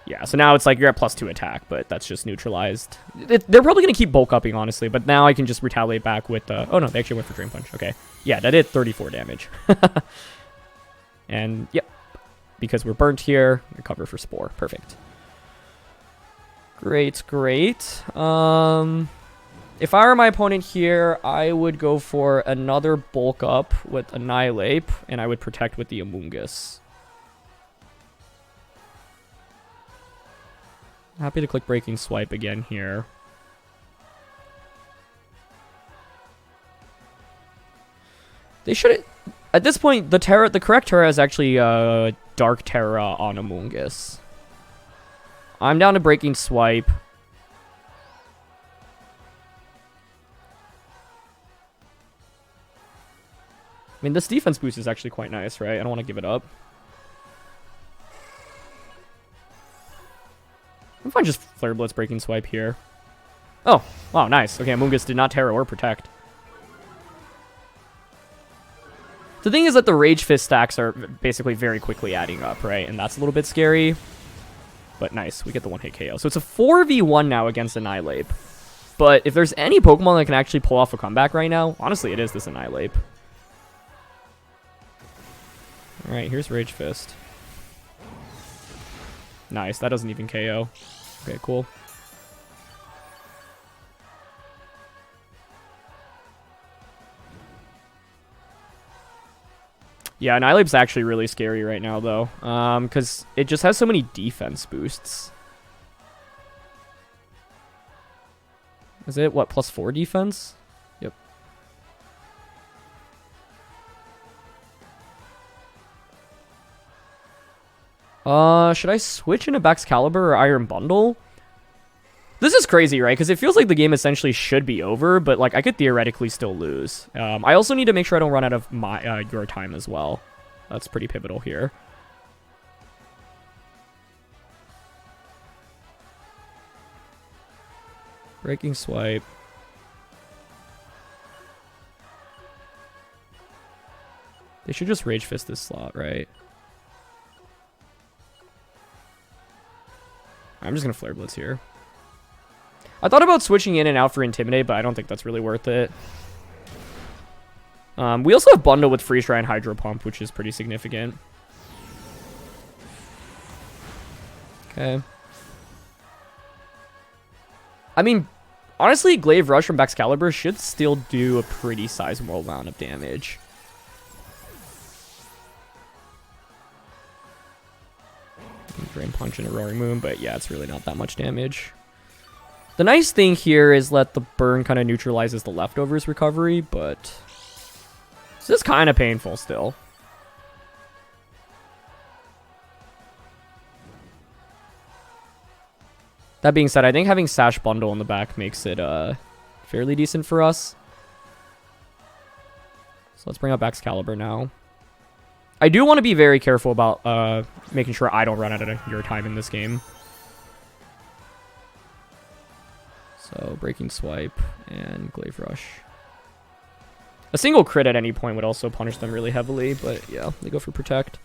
Yeah, so now it's like you're at +2 attack, but that's just neutralized. They're probably going to keep bulk upping, honestly, but now I can just retaliate back with... oh, no, they actually went for Drain Punch. Okay. Yeah, that did 34 damage. And, yep. Because we're burnt here, recover for Spore. Perfect. Great, great. If I were my opponent here, I would go for another bulk up with Annihilate, and I would protect with the Amoonguss. Happy to click Breaking Swipe again here. They should... At this point, the correct Terra is actually Dark Terra on Amoonguss. I'm down to Breaking Swipe. I mean, this defense boost is actually quite nice, right? I don't want to give it up. I'm fine just Flare Blitz Breaking Swipe here. Oh, wow, nice. Okay, Amoonguss did not Terra or Protect. The thing is that the Rage Fist stacks are basically very quickly adding up, right? And that's a little bit scary. But nice, we get the one-hit KO. So it's a 4v1 now against Annihilate. But if there's any Pokemon that can actually pull off a comeback right now, honestly, it is this Annihilate. Alright, here's Rage Fist. Nice, that doesn't even KO. Okay, cool. Yeah, Annihilate's actually really scary right now, though. Because it just has so many defense boosts. Is it, what, +4 defense? Yep. Should I switch into Baxcalibur or Iron Bundle? This is crazy, right? Because it feels like the game essentially should be over, but like I could theoretically still lose. I also need to make sure I don't run out of my your time as well. That's pretty pivotal here. Breaking Swipe. They should just Rage Fist this slot, right? I'm just going to Flare Blitz here. I thought about switching in and out for Intimidate, but I don't think that's really worth it. We also have Bundle with Freeze Dry and Hydro Pump, which is pretty significant. Okay. I mean, honestly, Glaive Rush from Baxcalibur should still do a pretty sizable amount of damage. Drain Punch and a Roaring Moon, but yeah, it's really not that much damage. The nice thing here is that the burn kind of neutralizes the leftovers recovery, but this is kind of painful still. That being said, I think having Sash Bundle in the back makes it fairly decent for us. So let's bring up Baxcalibur now. I do want to be very careful about making sure I don't run out of your time in this game. So Breaking Swipe and Glaive Rush. A single crit at any point would also punish them really heavily, but yeah, they go for Protect.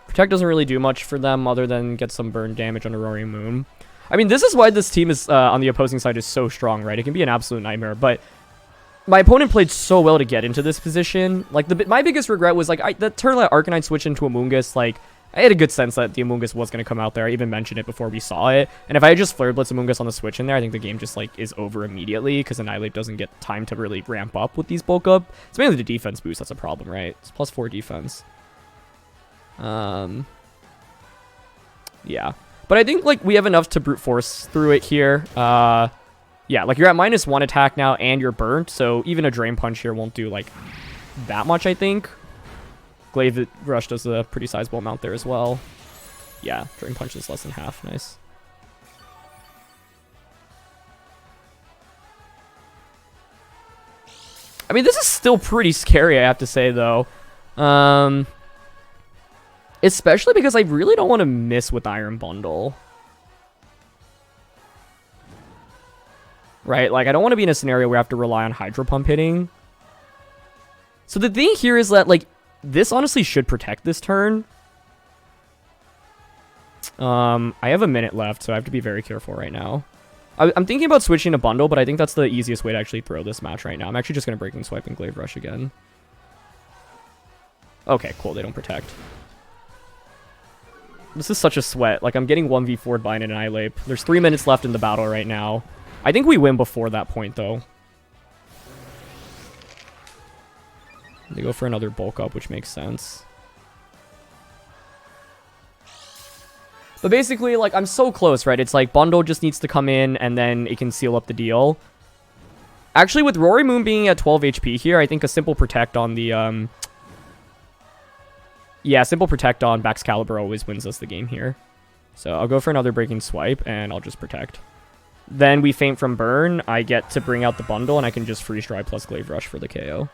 Protect doesn't really do much for them other than get some burn damage on a Roaring Moon. I mean, this is why this team is on the opposing side is so strong, right? It can be an absolute nightmare, but my opponent played so well to get into this position. Like, my biggest regret was, like, the turn that Arcanine switched into Amoonguss, like, I had a good sense that the Amoonguss was going to come out there. I even mentioned it before we saw it. And if I had just Flare Blitz Amoonguss on the switch in there, I think the game just, like, is over immediately because Annihilate doesn't get time to really ramp up with these bulk up. It's mainly the defense boost that's a problem, right? It's +4 defense. Yeah. But I think, like, we have enough to brute force through it here. Yeah, like, you're at -1 attack now, and you're burnt, so even a Drain Punch here won't do, like, that much, I think. Glaive Rush does a pretty sizable amount there as well. Yeah, Drain Punch is less than half. Nice. I mean, this is still pretty scary, I have to say, though. Especially because I really don't want to miss with Iron Bundle. Right? Like, I don't want to be in a scenario where I have to rely on Hydro Pump hitting. So the thing here is that, like, this honestly should protect this turn. I have a minute left, so I have to be very careful right now. I'm thinking about switching to Bundle, but I think that's the easiest way to actually throw this match right now. I'm actually just going to Breaking Swipe and Glaive Rush again. Okay, cool. They don't protect. This is such a sweat. Like, I'm getting 1v4'd by an Annihilate. There's 3 minutes left in the battle right now. I think we win before that point, though. They go for another bulk up, which makes sense. But basically, like, I'm so close, right? It's like Bundle just needs to come in, and then it can seal up the deal. Actually, with Roaring Moon being at 12 HP here, I think a simple Protect on the... Yeah, simple Protect on Baxcalibur always wins us the game here. So I'll go for another Breaking Swipe, and I'll just Protect. Then we Faint from Burn. I get to bring out the Bundle, and I can just Freeze Dry plus Glaive Rush for the KO.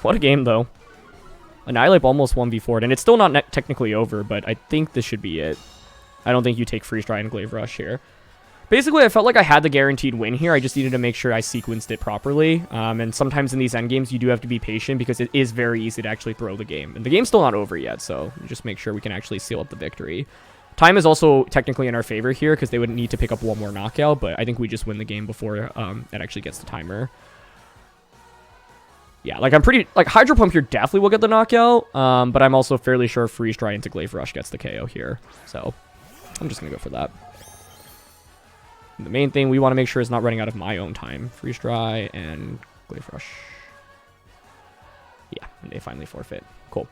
What a game, though. Annihilate almost 1v4'd, and it's still not technically over, but I think this should be it. I don't think you take Freeze Dry and Glaive Rush here. Basically, I felt like I had the guaranteed win here. I just needed to make sure I sequenced it properly. And sometimes in these endgames, you do have to be patient because it is very easy to actually throw the game. And the game's still not over yet, so just make sure we can actually seal up the victory. Time is also technically in our favor here because they would need to pick up one more knockout, but I think we just win the game before it actually gets the timer. Yeah, like, I'm pretty... Like, Hydro Pump here definitely will get the knockout, but I'm also fairly sure Freeze Dry into Glaive Rush gets the KO here. So, I'm just going to go for that. The main thing we want to make sure is not running out of my own time. Freeze Dry and Glaive Rush. Yeah, and they finally forfeit. Cool.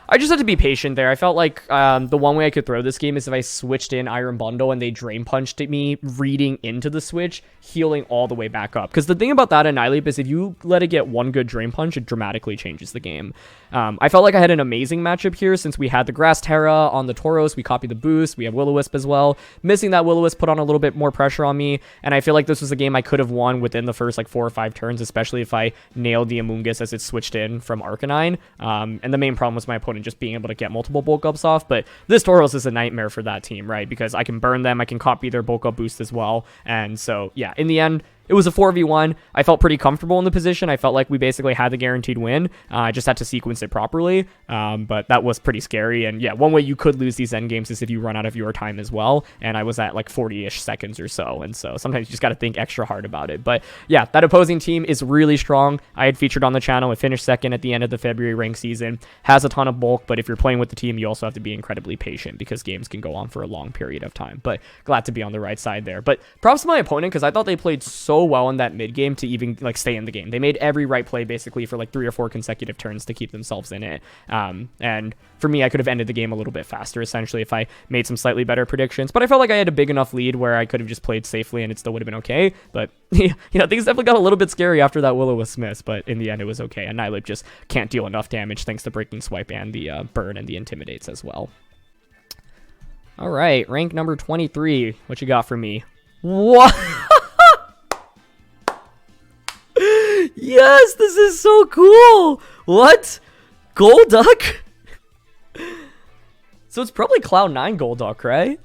I just had to be patient there. I felt like the one way I could throw this game is if I switched in Iron Bundle and they Drain Punched at me, reading into the switch, healing all the way back up. Because the thing about that Annihilate is if you let it get one good Drain Punch, it dramatically changes the game. I felt like I had an amazing matchup here since we had the Grass Terra on the Tauros. We copied the boost. We have Will-O-Wisp as well. Missing that Will-O-Wisp put on a little bit more pressure on me. And I feel like this was a game I could have won within the first like 4 or 5 turns, especially if I nailed the Amoonguss as it switched in from Arcanine. And the main problem was my opponent just being able to get multiple bulk ups off, but this Tauros is a nightmare for that team, right? Because I can burn them, I can copy their bulk up boost as well, and so yeah, in the end, it was a 4v1. I felt pretty comfortable in the position. I felt like we basically had the guaranteed win. I just had to sequence it properly, but that was pretty scary. And yeah, one way you could lose these end games is if you run out of your time as well, and I was at like 40-ish seconds or so, and so sometimes you just got to think extra hard about it. But yeah, that opposing team is really strong. I had featured on the channel. It finished second at the end of the February ranked season, has a ton of bulk, but if you're playing with the team, you also have to be incredibly patient because games can go on for a long period of time. But glad to be on the right side there. But props to my opponent, because I thought they played so well in that mid game to even like stay in the game. They made every right play basically for like 3 or 4 consecutive turns to keep themselves in it. And for me, I could have ended the game a little bit faster essentially if I made some slightly better predictions, but I felt like I had a big enough lead where I could have just played safely and it still would have been okay. But you know, things definitely got a little bit scary after that Will-O-Wisp, but in the end it was okay. And Nihilip just can't deal enough damage thanks to Breaking Swipe and the burn and the intimidates as well. All right, rank number 23. What you got for me? What? Yes, this is so cool. What? Golduck? So it's probably Cloud9 Golduck, right?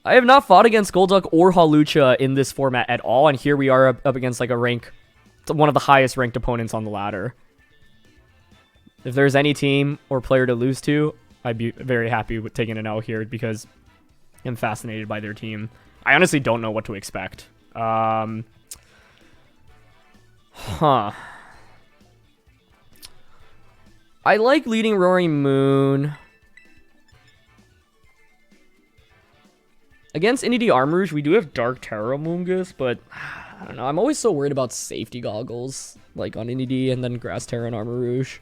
I have not fought against Golduck or Hawlucha in this format at all, and here we are up against like a rank, one of the highest ranked opponents on the ladder. If there's any team or player to lose to, I'd be very happy with taking an L here because I'm fascinated by their team. I honestly don't know what to expect. I like leading Roaring Moon. Against Inity Armarouge, we do have Dark Terra Moongus, but I don't know. I'm always so worried about safety goggles, like on Inity and then Grass Terra and Armarouge.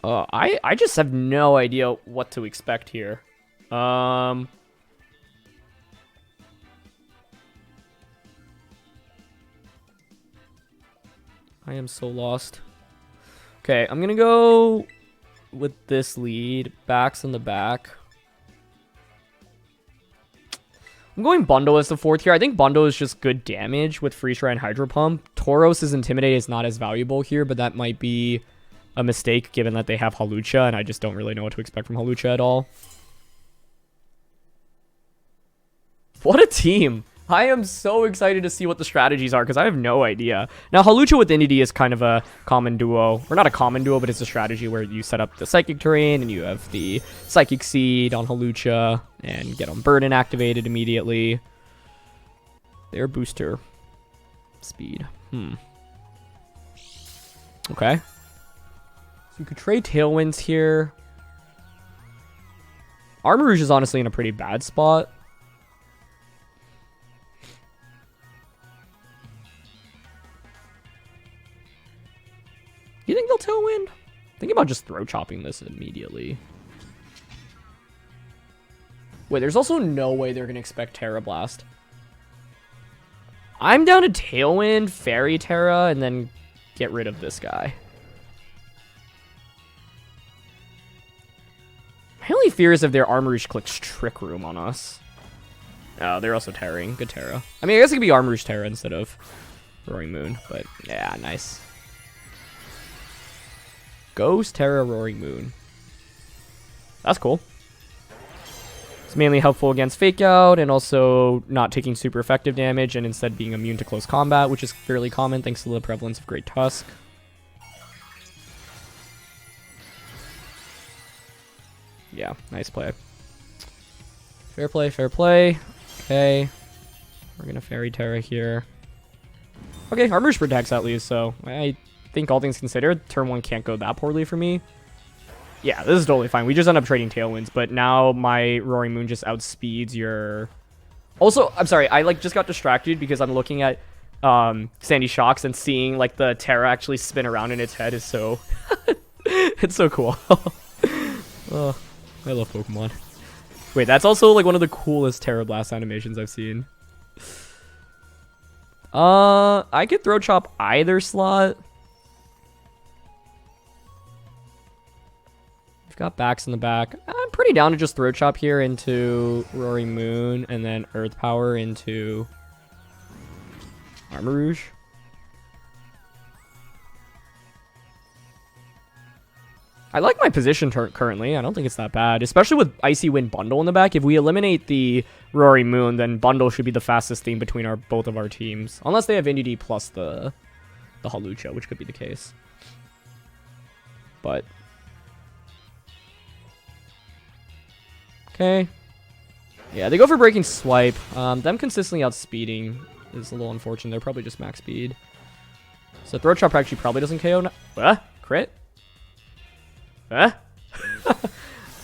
I just have no idea what to expect here. I am so lost. Okay, I'm gonna go with this lead. Backs in the back. I'm going Bundo as the 4th here. I think Bundo is just good damage with Freeze Dry and Hydro Pump. Tauros' Intimidate is not as valuable here, but that might be a mistake given that they have Hawlucha, and I just don't really know what to expect from Hawlucha at all. What a team! I am so excited to see what the strategies are because I have no idea. Now, Hawlucha with Inity is kind of a common duo. Or not a common duo, but it's a strategy where you set up the Psychic Terrain and you have the Psychic Seed on Hawlucha and get on Burden activated immediately. Their booster speed. Okay. So you could trade Tailwinds here. Armarouge is honestly in a pretty bad spot. Do you think they'll Tailwind? Think about just throw chopping this immediately. Wait, there's also no way they're going to expect Terra Blast. I'm down to Tailwind, Fairy Terra, and then get rid of this guy. My only fear is if their Armarouge clicks Trick Room on us. Oh, they're also Terraing. Good Terra. I mean, I guess it could be Armarouge Terra instead of Roaring Moon, but yeah, nice. Ghost Terra Roaring Moon. That's cool. It's mainly helpful against Fake Out and also not taking super effective damage and instead being immune to close combat, which is fairly common thanks to the prevalence of Great Tusk. Yeah, nice play. Fair play, fair play. Okay. We're going to Fairy Terra here. Okay, Armarouge protects at least, so I think all things considered, turn 1 can't go that poorly for me. Yeah, this is totally fine. We just end up trading Tailwinds, but now my Roaring Moon just outspeeds your... Also, I'm sorry, I like just got distracted because I'm looking at Sandy Shocks and seeing like the Terra actually spin around in its head is so... it's so cool. Oh, I love Pokemon. Wait, that's also like one of the coolest Terra Blast animations I've seen. I could throw chop either slot. We've got backs in the back. I'm pretty down to just throw chop here into Roaring Moon and then Earth Power into I like my position currently. I don't think it's that bad, especially with Icy Wind Bundle in the back. If we eliminate the Rory Moon, then Bundle should be the fastest thing between both of our teams. Unless they have NDD plus the Hawlucha, which could be the case. But... okay. Yeah, they go for Breaking Swipe. Them consistently outspeeding is a little unfortunate. They're probably just max speed. So Throat Chop actually probably doesn't KO. Crit? I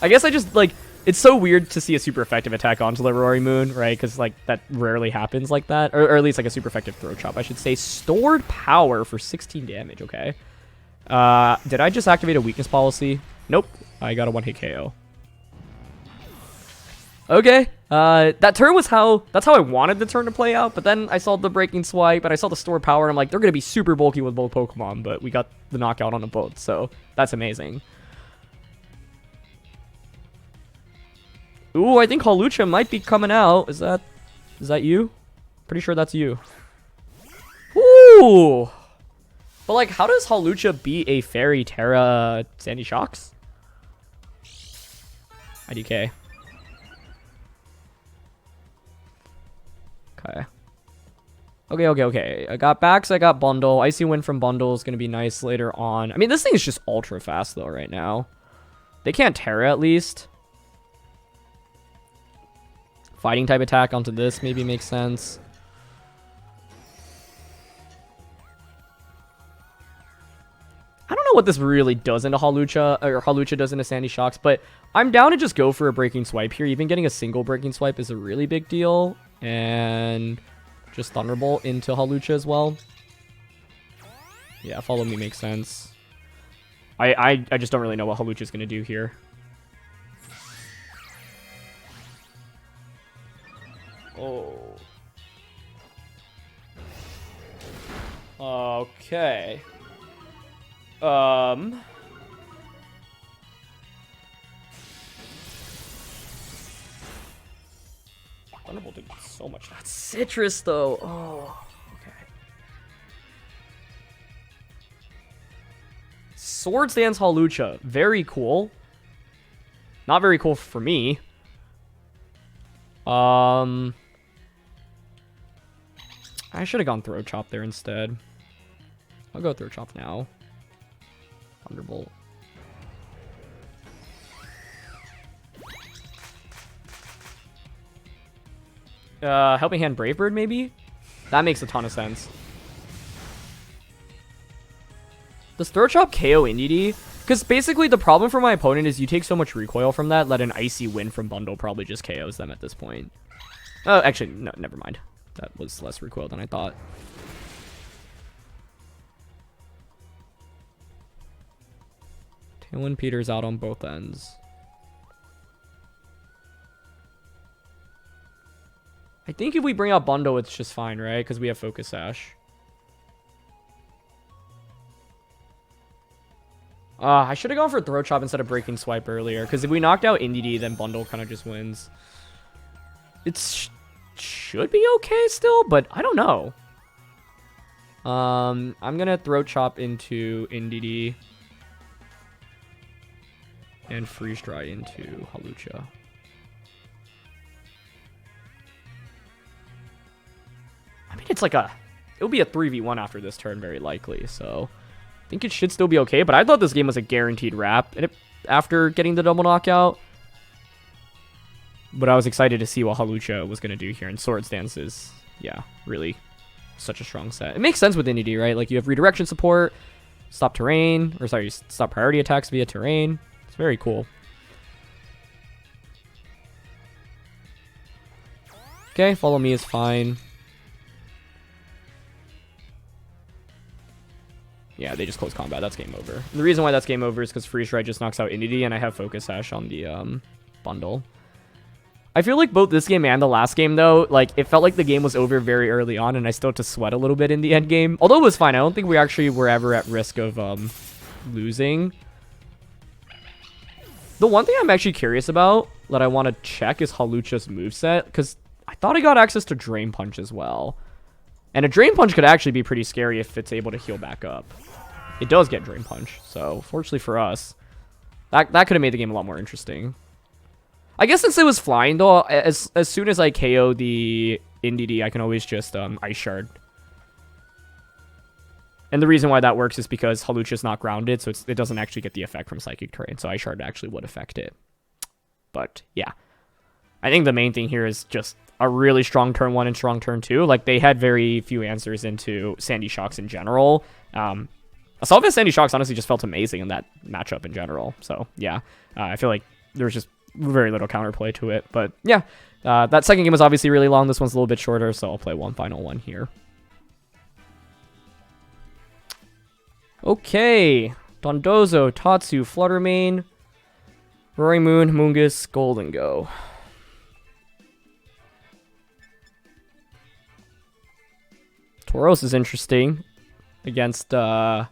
guess I just, like, it's so weird to see a super effective attack onto the Rory Moon, right? Because, like, that rarely happens like that. Or at least, like, a super effective Throat Chop, I should say. Stored Power for 16 damage, okay. Did I just activate a weakness policy? Nope. I got a one-hit KO. Okay. That turn was that's how I wanted the turn to play out, but then I saw the Breaking Swipe, and I saw the Stored Power, and I'm like, they're going to be super bulky with both Pokemon, but we got the knockout on them both, so that's amazing. Ooh, I think Hawlucha might be coming out. Is that you? Pretty sure that's you. Ooh! But, like, how does Hawlucha beat a Fairy Terra Sandy Shocks? IDK. Okay. I got Bax, I got Bundle. Icy Wind from Bundle is going to be nice later on. I mean, this thing is just ultra fast, though, right now. They can't Terra, at least. Fighting type attack onto this maybe makes sense. I don't know what this really does into Hawlucha, or Hawlucha does into Sandy Shocks, but I'm down to just go for a Breaking Swipe here. Even getting a single Breaking Swipe is a really big deal. And just Thunderbolt into Hawlucha as well. Yeah, Follow Me makes sense. I just don't really know what Hawlucha is going to do here. Oh. Okay. Thunderbolt did so much. That's Citrus, though. Oh, okay. Swords Dance Hawlucha. Very cool. Not very cool for me. I should have gone Throat Chop there instead. I'll go Throat Chop now. Thunderbolt. Helping Hand Brave Bird, maybe? That makes a ton of sense. Does Throat Chop KO NDD? Because basically the problem for my opponent is you take so much recoil from that an Icy Wind from Bundle probably just KOs them at this point. Oh, actually, no, never mind. That was less recoil than I thought. Tailwind Peter's out on both ends. I think if we bring out Bundle, it's just fine, right? Because we have Focus Sash. I should have gone for Throat Chop instead of Breaking Swipe earlier. Because if we knocked out NDD, then Bundle kind of just wins. It should be okay still, but I don't know. I'm going to Throat Chop into NDD. And Freeze Dry into Hawlucha. I mean, it's like it'll be a 3v1 after this turn, very likely, so I think it should still be okay, but I thought this game was a guaranteed wrap after getting the double knockout, but I was excited to see what Hawlucha was going to do here, and Swords Dance is, yeah, really such a strong set. It makes sense with NDD, right? Like, you have redirection support, stop terrain, or sorry, stop priority attacks via terrain. It's very cool. Okay, Follow Me is fine. Yeah, they just close combat. That's game over. And the reason why that's game over is because Freeze Dry just knocks out NDD, and I have Focus Sash on the Bundle. I feel like both this game and the last game, though, like, it felt like the game was over very early on, and I still had to sweat a little bit in the end game. Although it was fine. I don't think we actually were ever at risk of losing. The one thing I'm actually curious about that I want to check is Hawlucha's moveset, because I thought I got access to Drain Punch as well. And a Drain Punch could actually be pretty scary if it's able to heal back up. It does get Drain Punch, so fortunately for us. That could have made the game a lot more interesting. I guess since it was flying, though, as soon as I KO the NDD, I can always just Ice Shard. And the reason why that works is because Hawlucha's not grounded, so it doesn't actually get the effect from Psychic Terrain, so Ice Shard actually would affect it. But, yeah. I think the main thing here is just a really strong turn 1 and strong turn 2. Like, they had very few answers into Sandy Shocks in general. Assault Vest Sandy Shocks honestly just felt amazing in that matchup in general. So, yeah. I feel like there was just very little counterplay to it. But, yeah. That second game was obviously really long. This one's a little bit shorter, so I'll play one final one here. Okay. Dondozo, Tatsu, Fluttermane, Roaring Moon, Mungus, Golden Go. Tauros is interesting against Dozo,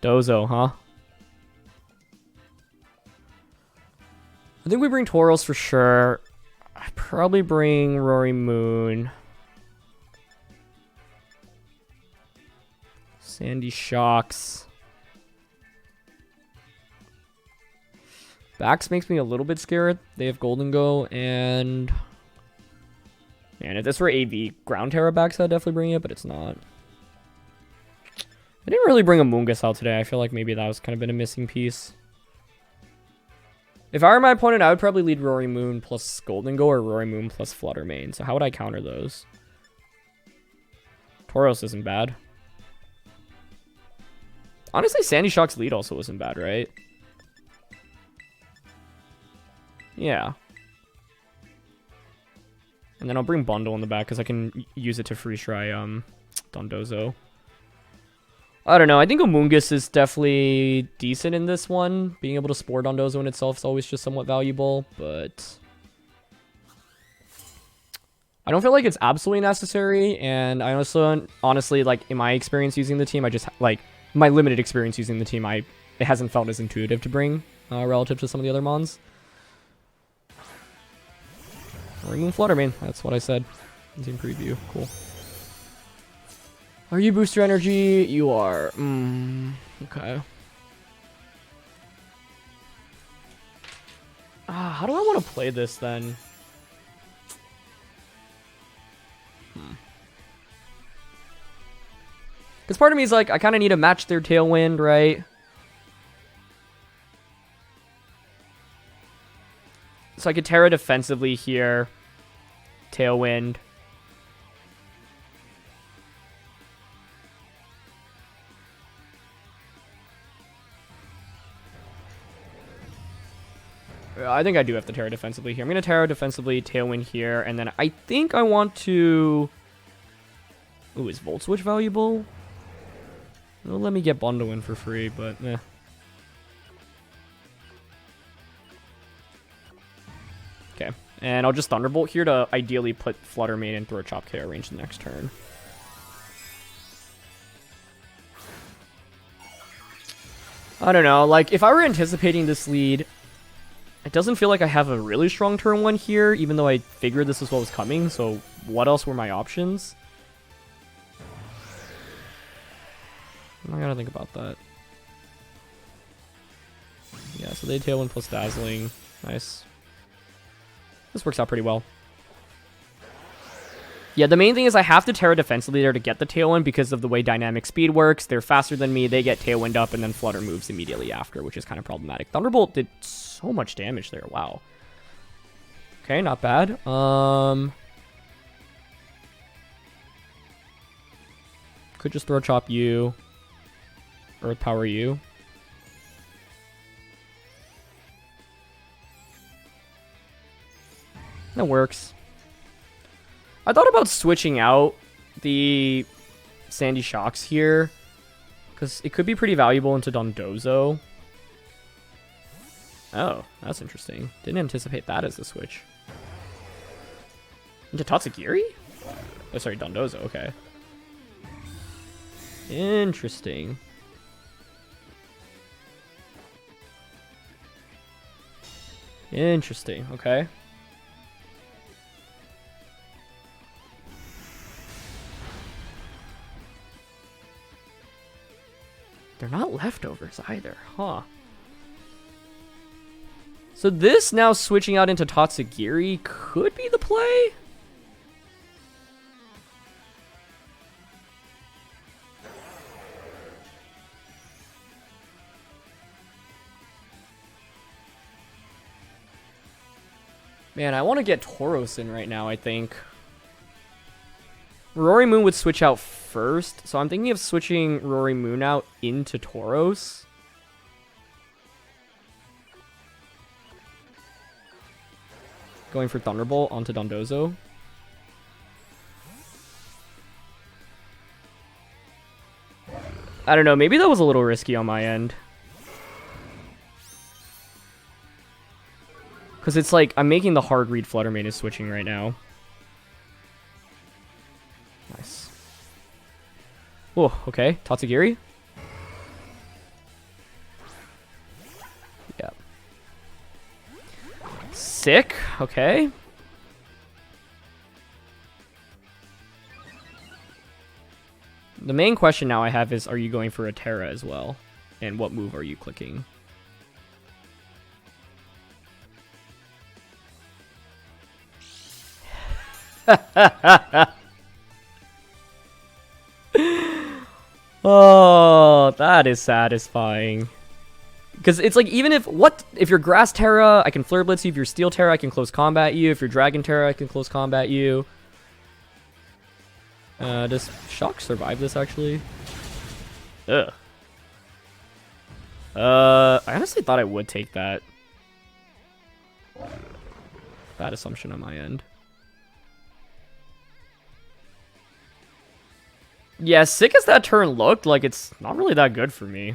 huh? I think we bring Tauros for sure. I'd probably bring Roaring Moon. Sandy Shocks. Bax makes me a little bit scared. They have Golden Go, and man, if this were AV Ground Terra Bax, I'd definitely bring it, but it's not. I didn't really bring a Mungus out today. I feel like maybe that was kind of been a missing piece. If I were my opponent, I would probably lead Roaring Moon plus Golden Go or Roaring Moon plus Fluttermane. So how would I counter those? Tauros isn't bad. Honestly, Sandy Shock's lead also wasn't bad, right? Yeah. And then I'll bring Bundle in the back because I can use it to freeze try Dondozo. I don't know. I think Amoonguss is definitely decent in this one. Being able to Spore Dondozo in itself is always just somewhat valuable, but I don't feel like it's absolutely necessary. And I also, honestly, like in my experience using the team, I just like my limited experience using the team, it hasn't felt as intuitive to bring relative to some of the other mons. Remove Fluttermane. That's what I said. Team preview. Cool. Are you booster energy? You are. Okay. How do I want to play this then? Because part of me is like, I kind of need to match their Tailwind, right? So I could Terra defensively here. Tailwind. I think I do have to Terra defensively here. I'm going to Terra defensively, Tailwind here, and then I think I want to... Ooh, is Volt Switch valuable? It'll let me get Bundle in for free, but eh. Okay, and I'll just Thunderbolt here to ideally put Fluttermane and Throat Chop KO range the next turn. I don't know, like, if I were anticipating this lead, it doesn't feel like I have a really strong turn 1 here, even though I figured this is what was coming, so what else were my options? I gotta think about that. Yeah, so they Tailwind plus Dazzling. Nice. This works out pretty well. Yeah, the main thing is I have to Terra defensively there to get the Tailwind because of the way Dynamic Speed works. They're faster than me, they get Tailwind up, and then Flutter moves immediately after, which is kind of problematic. Thunderbolt did so much damage there, wow. Okay, not bad. Could just Throw Chop you. Earth Power you. That works. I thought about switching out the Sandy Shocks here, because it could be pretty valuable into Dondozo. Oh, that's interesting. Didn't anticipate that as a switch. Into Tatsugiri? Oh, sorry, Dondozo, okay. Interesting. Interesting, okay. They're not leftovers either, huh? So this now switching out into Tatsugiri could be the play. Man, I want to get Tauros in right now, I think. Rory Moon would switch out first, so I'm thinking of switching Rory Moon out into Tauros. Going for Thunderbolt onto Dondozo. I don't know, maybe that was a little risky on my end. Because it's like, I'm making the hard read Flutter Mane is switching right now. Nice. Oh, okay. Tatsugiri. Yeah. Sick. Okay. The main question now I have is, are you going for a Terra as well? And what move are you clicking? Oh, that is satisfying. Because it's like, even if you're Grass Terra, I can Flare Blitz you. If you're Steel Terra, I can close combat you. If you're Dragon Terra, I can close combat you. Does Shock survive this actually? Ugh. I honestly thought I would take that. Bad assumption on my end. Yeah, sick as that turn looked, like, it's not really that good for me.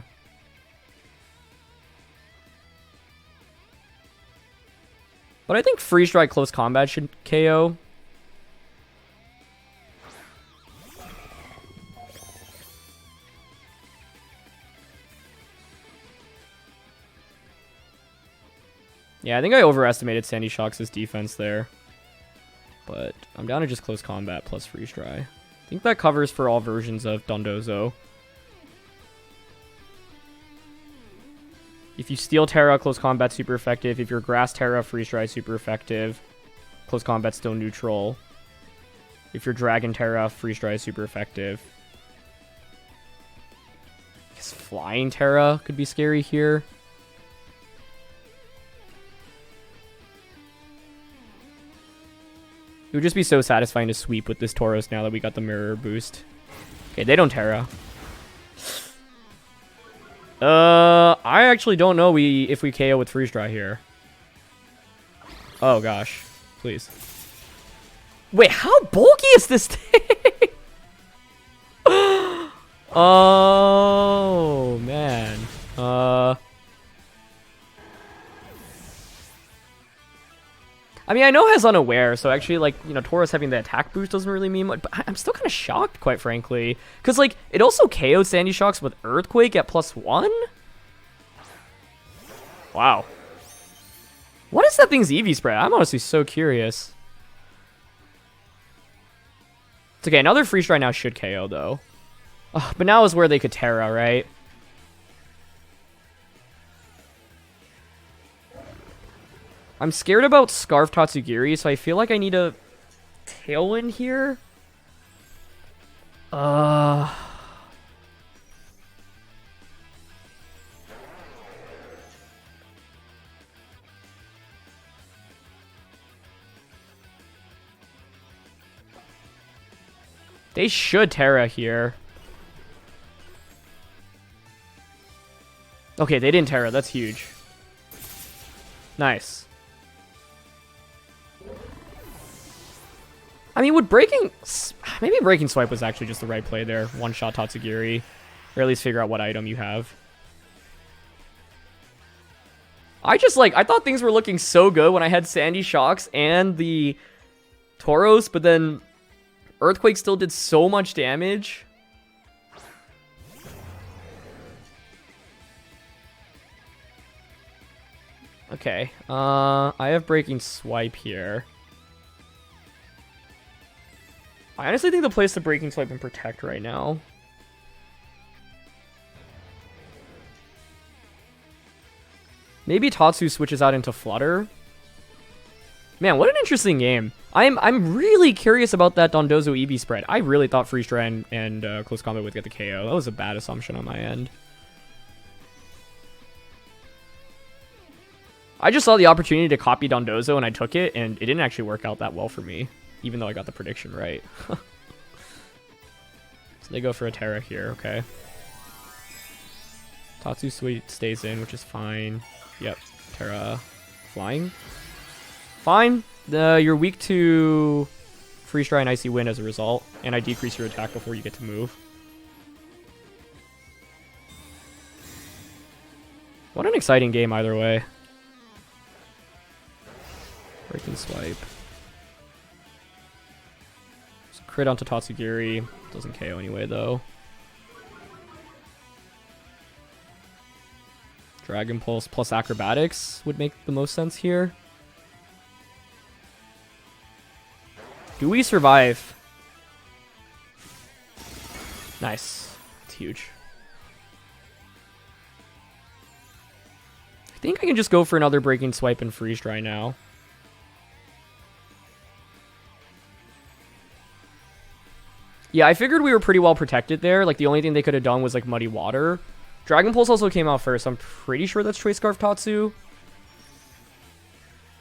But I think Freeze Dry Close Combat should KO. Yeah, I think I overestimated Sandy Shock's defense there. But I'm down to just Close Combat plus Freeze Dry. I think that covers for all versions of Dondozo. If you Steel Terra, Close Combat super effective. If you're Grass Terra, Freeze Dry super effective. Close Combat still neutral. If you're Dragon Terra, Freeze Dry super effective. I guess Flying Terra could be scary here. It would just be so satisfying to sweep with this Tauros now that we got the mirror boost. Okay, they don't Terra. I actually don't know if we KO with Freeze Dry here. Oh gosh, please. Wait, how bulky is this thing? Oh man. I mean, I know has unaware, so actually, like, you know, Tauros having the attack boost doesn't really mean much, but I'm still kind of shocked, quite frankly. Because, like, it also KO'd Sandy Shocks with Earthquake at +1? Wow. What is that thing's EV spread? I'm honestly so curious. It's okay, another Freeze Dry now should KO, though. But now is where they could Terra, right? I'm scared about Scarf Tatsugiri, so I feel like I need a Tailwind here. They should Terra here. Okay, they didn't Terra. That's huge. Nice. I mean, would maybe Breaking Swipe was actually just the right play there. One-shot Tatsugiri. Or at least figure out what item you have. I thought things were looking so good when I had Sandy Shocks and the Tauros, but then Earthquake still did so much damage. Okay, I have Breaking Swipe here. I honestly think the place to Breaking Swipe and Protect right now. Maybe Tatsu switches out into Flutter. Man, what an interesting game. I'm really curious about that Dondozo EV spread. I really thought Freeze Dry and Close Combat would get the KO. That was a bad assumption on my end. I just saw the opportunity to copy Dondozo and I took it, and it didn't actually work out that well for me, even though I got the prediction right. So they go for a Terra here, okay. Tatsu stays in, which is fine. Yep, Terra flying. Fine. You're weak to Freeze Dry and Icy Wind as a result, and I decrease your attack before you get to move. What an exciting game either way. Break and swipe. So crit onto Tatsugiri. Doesn't KO anyway though. Dragon Pulse plus Acrobatics would make the most sense here. Do we survive? Nice. It's huge. I think I can just go for another Breaking Swipe and Freeze Dry now. Yeah, I figured we were pretty well protected there. Like, the only thing they could have done was, like, Muddy Water. Dragon Pulse also came out first. I'm pretty sure that's Choice Scarf Tatsu.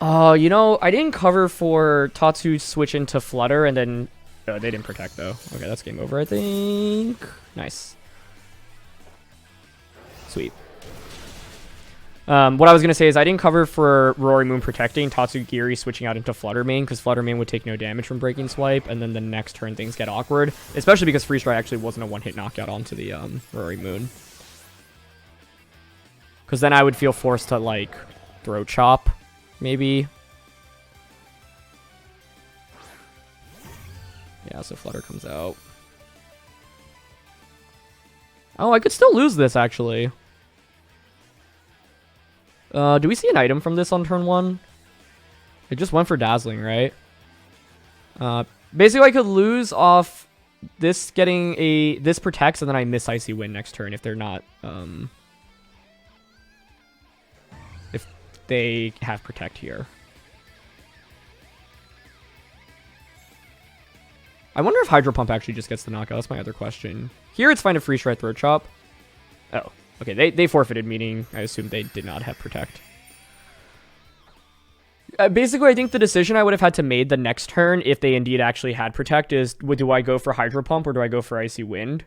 You know, I didn't cover for Tatsu switch into Flutter, and then... Oh, they didn't protect, though. Okay, that's game over, I think. Nice. Sweet. What I was going to say is I didn't cover for Rory Moon protecting Tatsugiri switching out into Flutter Main, because Flutter Main would take no damage from Breaking Swipe, and then the next turn things get awkward, especially because Freeze Dry actually wasn't a one-hit knockout onto the Rory Moon. Because then I would feel forced to, like, Throat Chop, maybe. Yeah, so Flutter comes out. Oh, I could still lose this, actually. Do we see an item from this on turn 1? It just went for Dazzling, right? Basically, I could lose off this getting a... This protects, and then I miss Icy Wind next turn if they're not... if they have Protect here. I wonder if Hydro Pump actually just gets the knockout. That's my other question. Here, it's fine to Freeze Dry Throat Chop. Oh. Okay, they forfeited, meaning I assume they did not have Protect. Basically, I think the decision I would have had to made the next turn, if they indeed actually had Protect, is do I go for Hydro Pump or do I go for Icy Wind?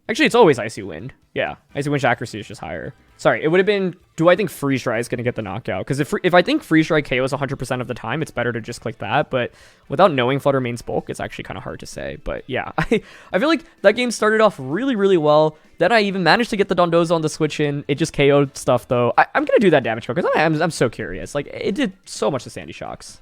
Actually, it's always Icy Wind. Yeah, Icy Wind's accuracy is just higher. Sorry, it would have been, do I think Freeze Dry is going to get the knockout? Because if I think Freeze Dry KOs 100% of the time, it's better to just click that. But without knowing Flutter Main's bulk, it's actually kind of hard to say. But yeah, I feel like that game started off really, really well. Then I even managed to get the Dondozo on the switch in. It just KO'd stuff, though. I'm going to do that damage calc because I'm so curious. Like, it did so much to Sandy Shocks.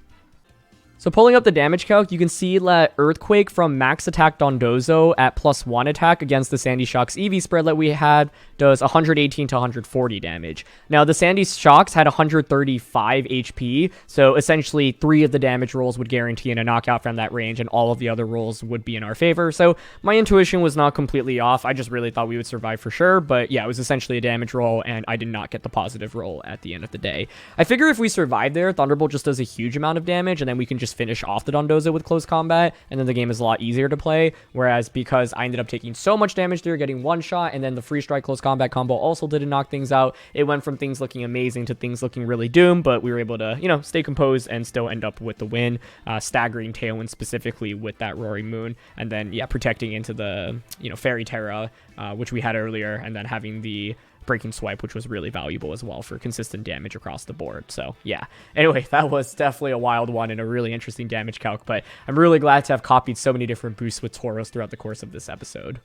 So pulling up the damage calc, you can see that Earthquake from max attack Dondozo at +1 attack against the Sandy Shocks EV spread that we had does 118 to 140 damage. Now, the Sandy Shocks had 135 HP, so essentially 3 of the damage rolls would guarantee in a knockout from that range, and all of the other rolls would be in our favor. So my intuition was not completely off. I just really thought we would survive for sure, but yeah, it was essentially a damage roll, and I did not get the positive roll at the end of the day. I figure if we survive there, Thunderbolt just does a huge amount of damage, and then we can just finish off the Dondozo with close combat, and then the game is a lot easier to play, whereas because I ended up taking so much damage there, getting one shot, and then the free strike close combat combo also didn't knock things out, it went from things looking amazing to things looking really doomed, but we were able to, you know, stay composed and still end up with the win, staggering Tailwind specifically with that Roaring Moon, and then, yeah, protecting into the, you know, Fairy Terra, which we had earlier, and then having the Breaking Swipe, which was really valuable as well for consistent damage across the board. So yeah, anyway, that was definitely a wild one and a really interesting damage calc, but I'm really glad to have copied so many different boosts with Tauros throughout the course of this episode.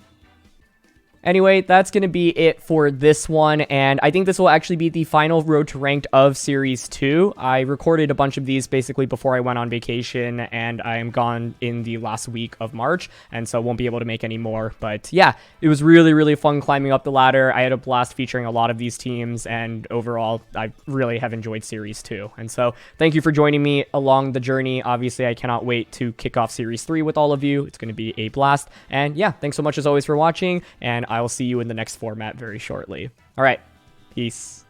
Anyway, that's going to be it for this one, and I think this will actually be the final Road to Ranked of Series 2. I recorded a bunch of these basically before I went on vacation, and I am gone in the last week of March, and so won't be able to make any more. But yeah, it was really, really fun climbing up the ladder. I had a blast featuring a lot of these teams, and overall, I really have enjoyed Series 2. And so thank you for joining me along the journey. Obviously, I cannot wait to kick off Series 3 with all of you. It's going to be a blast. And yeah, thanks so much as always for watching, and I will see you in the next format very shortly. All right, peace.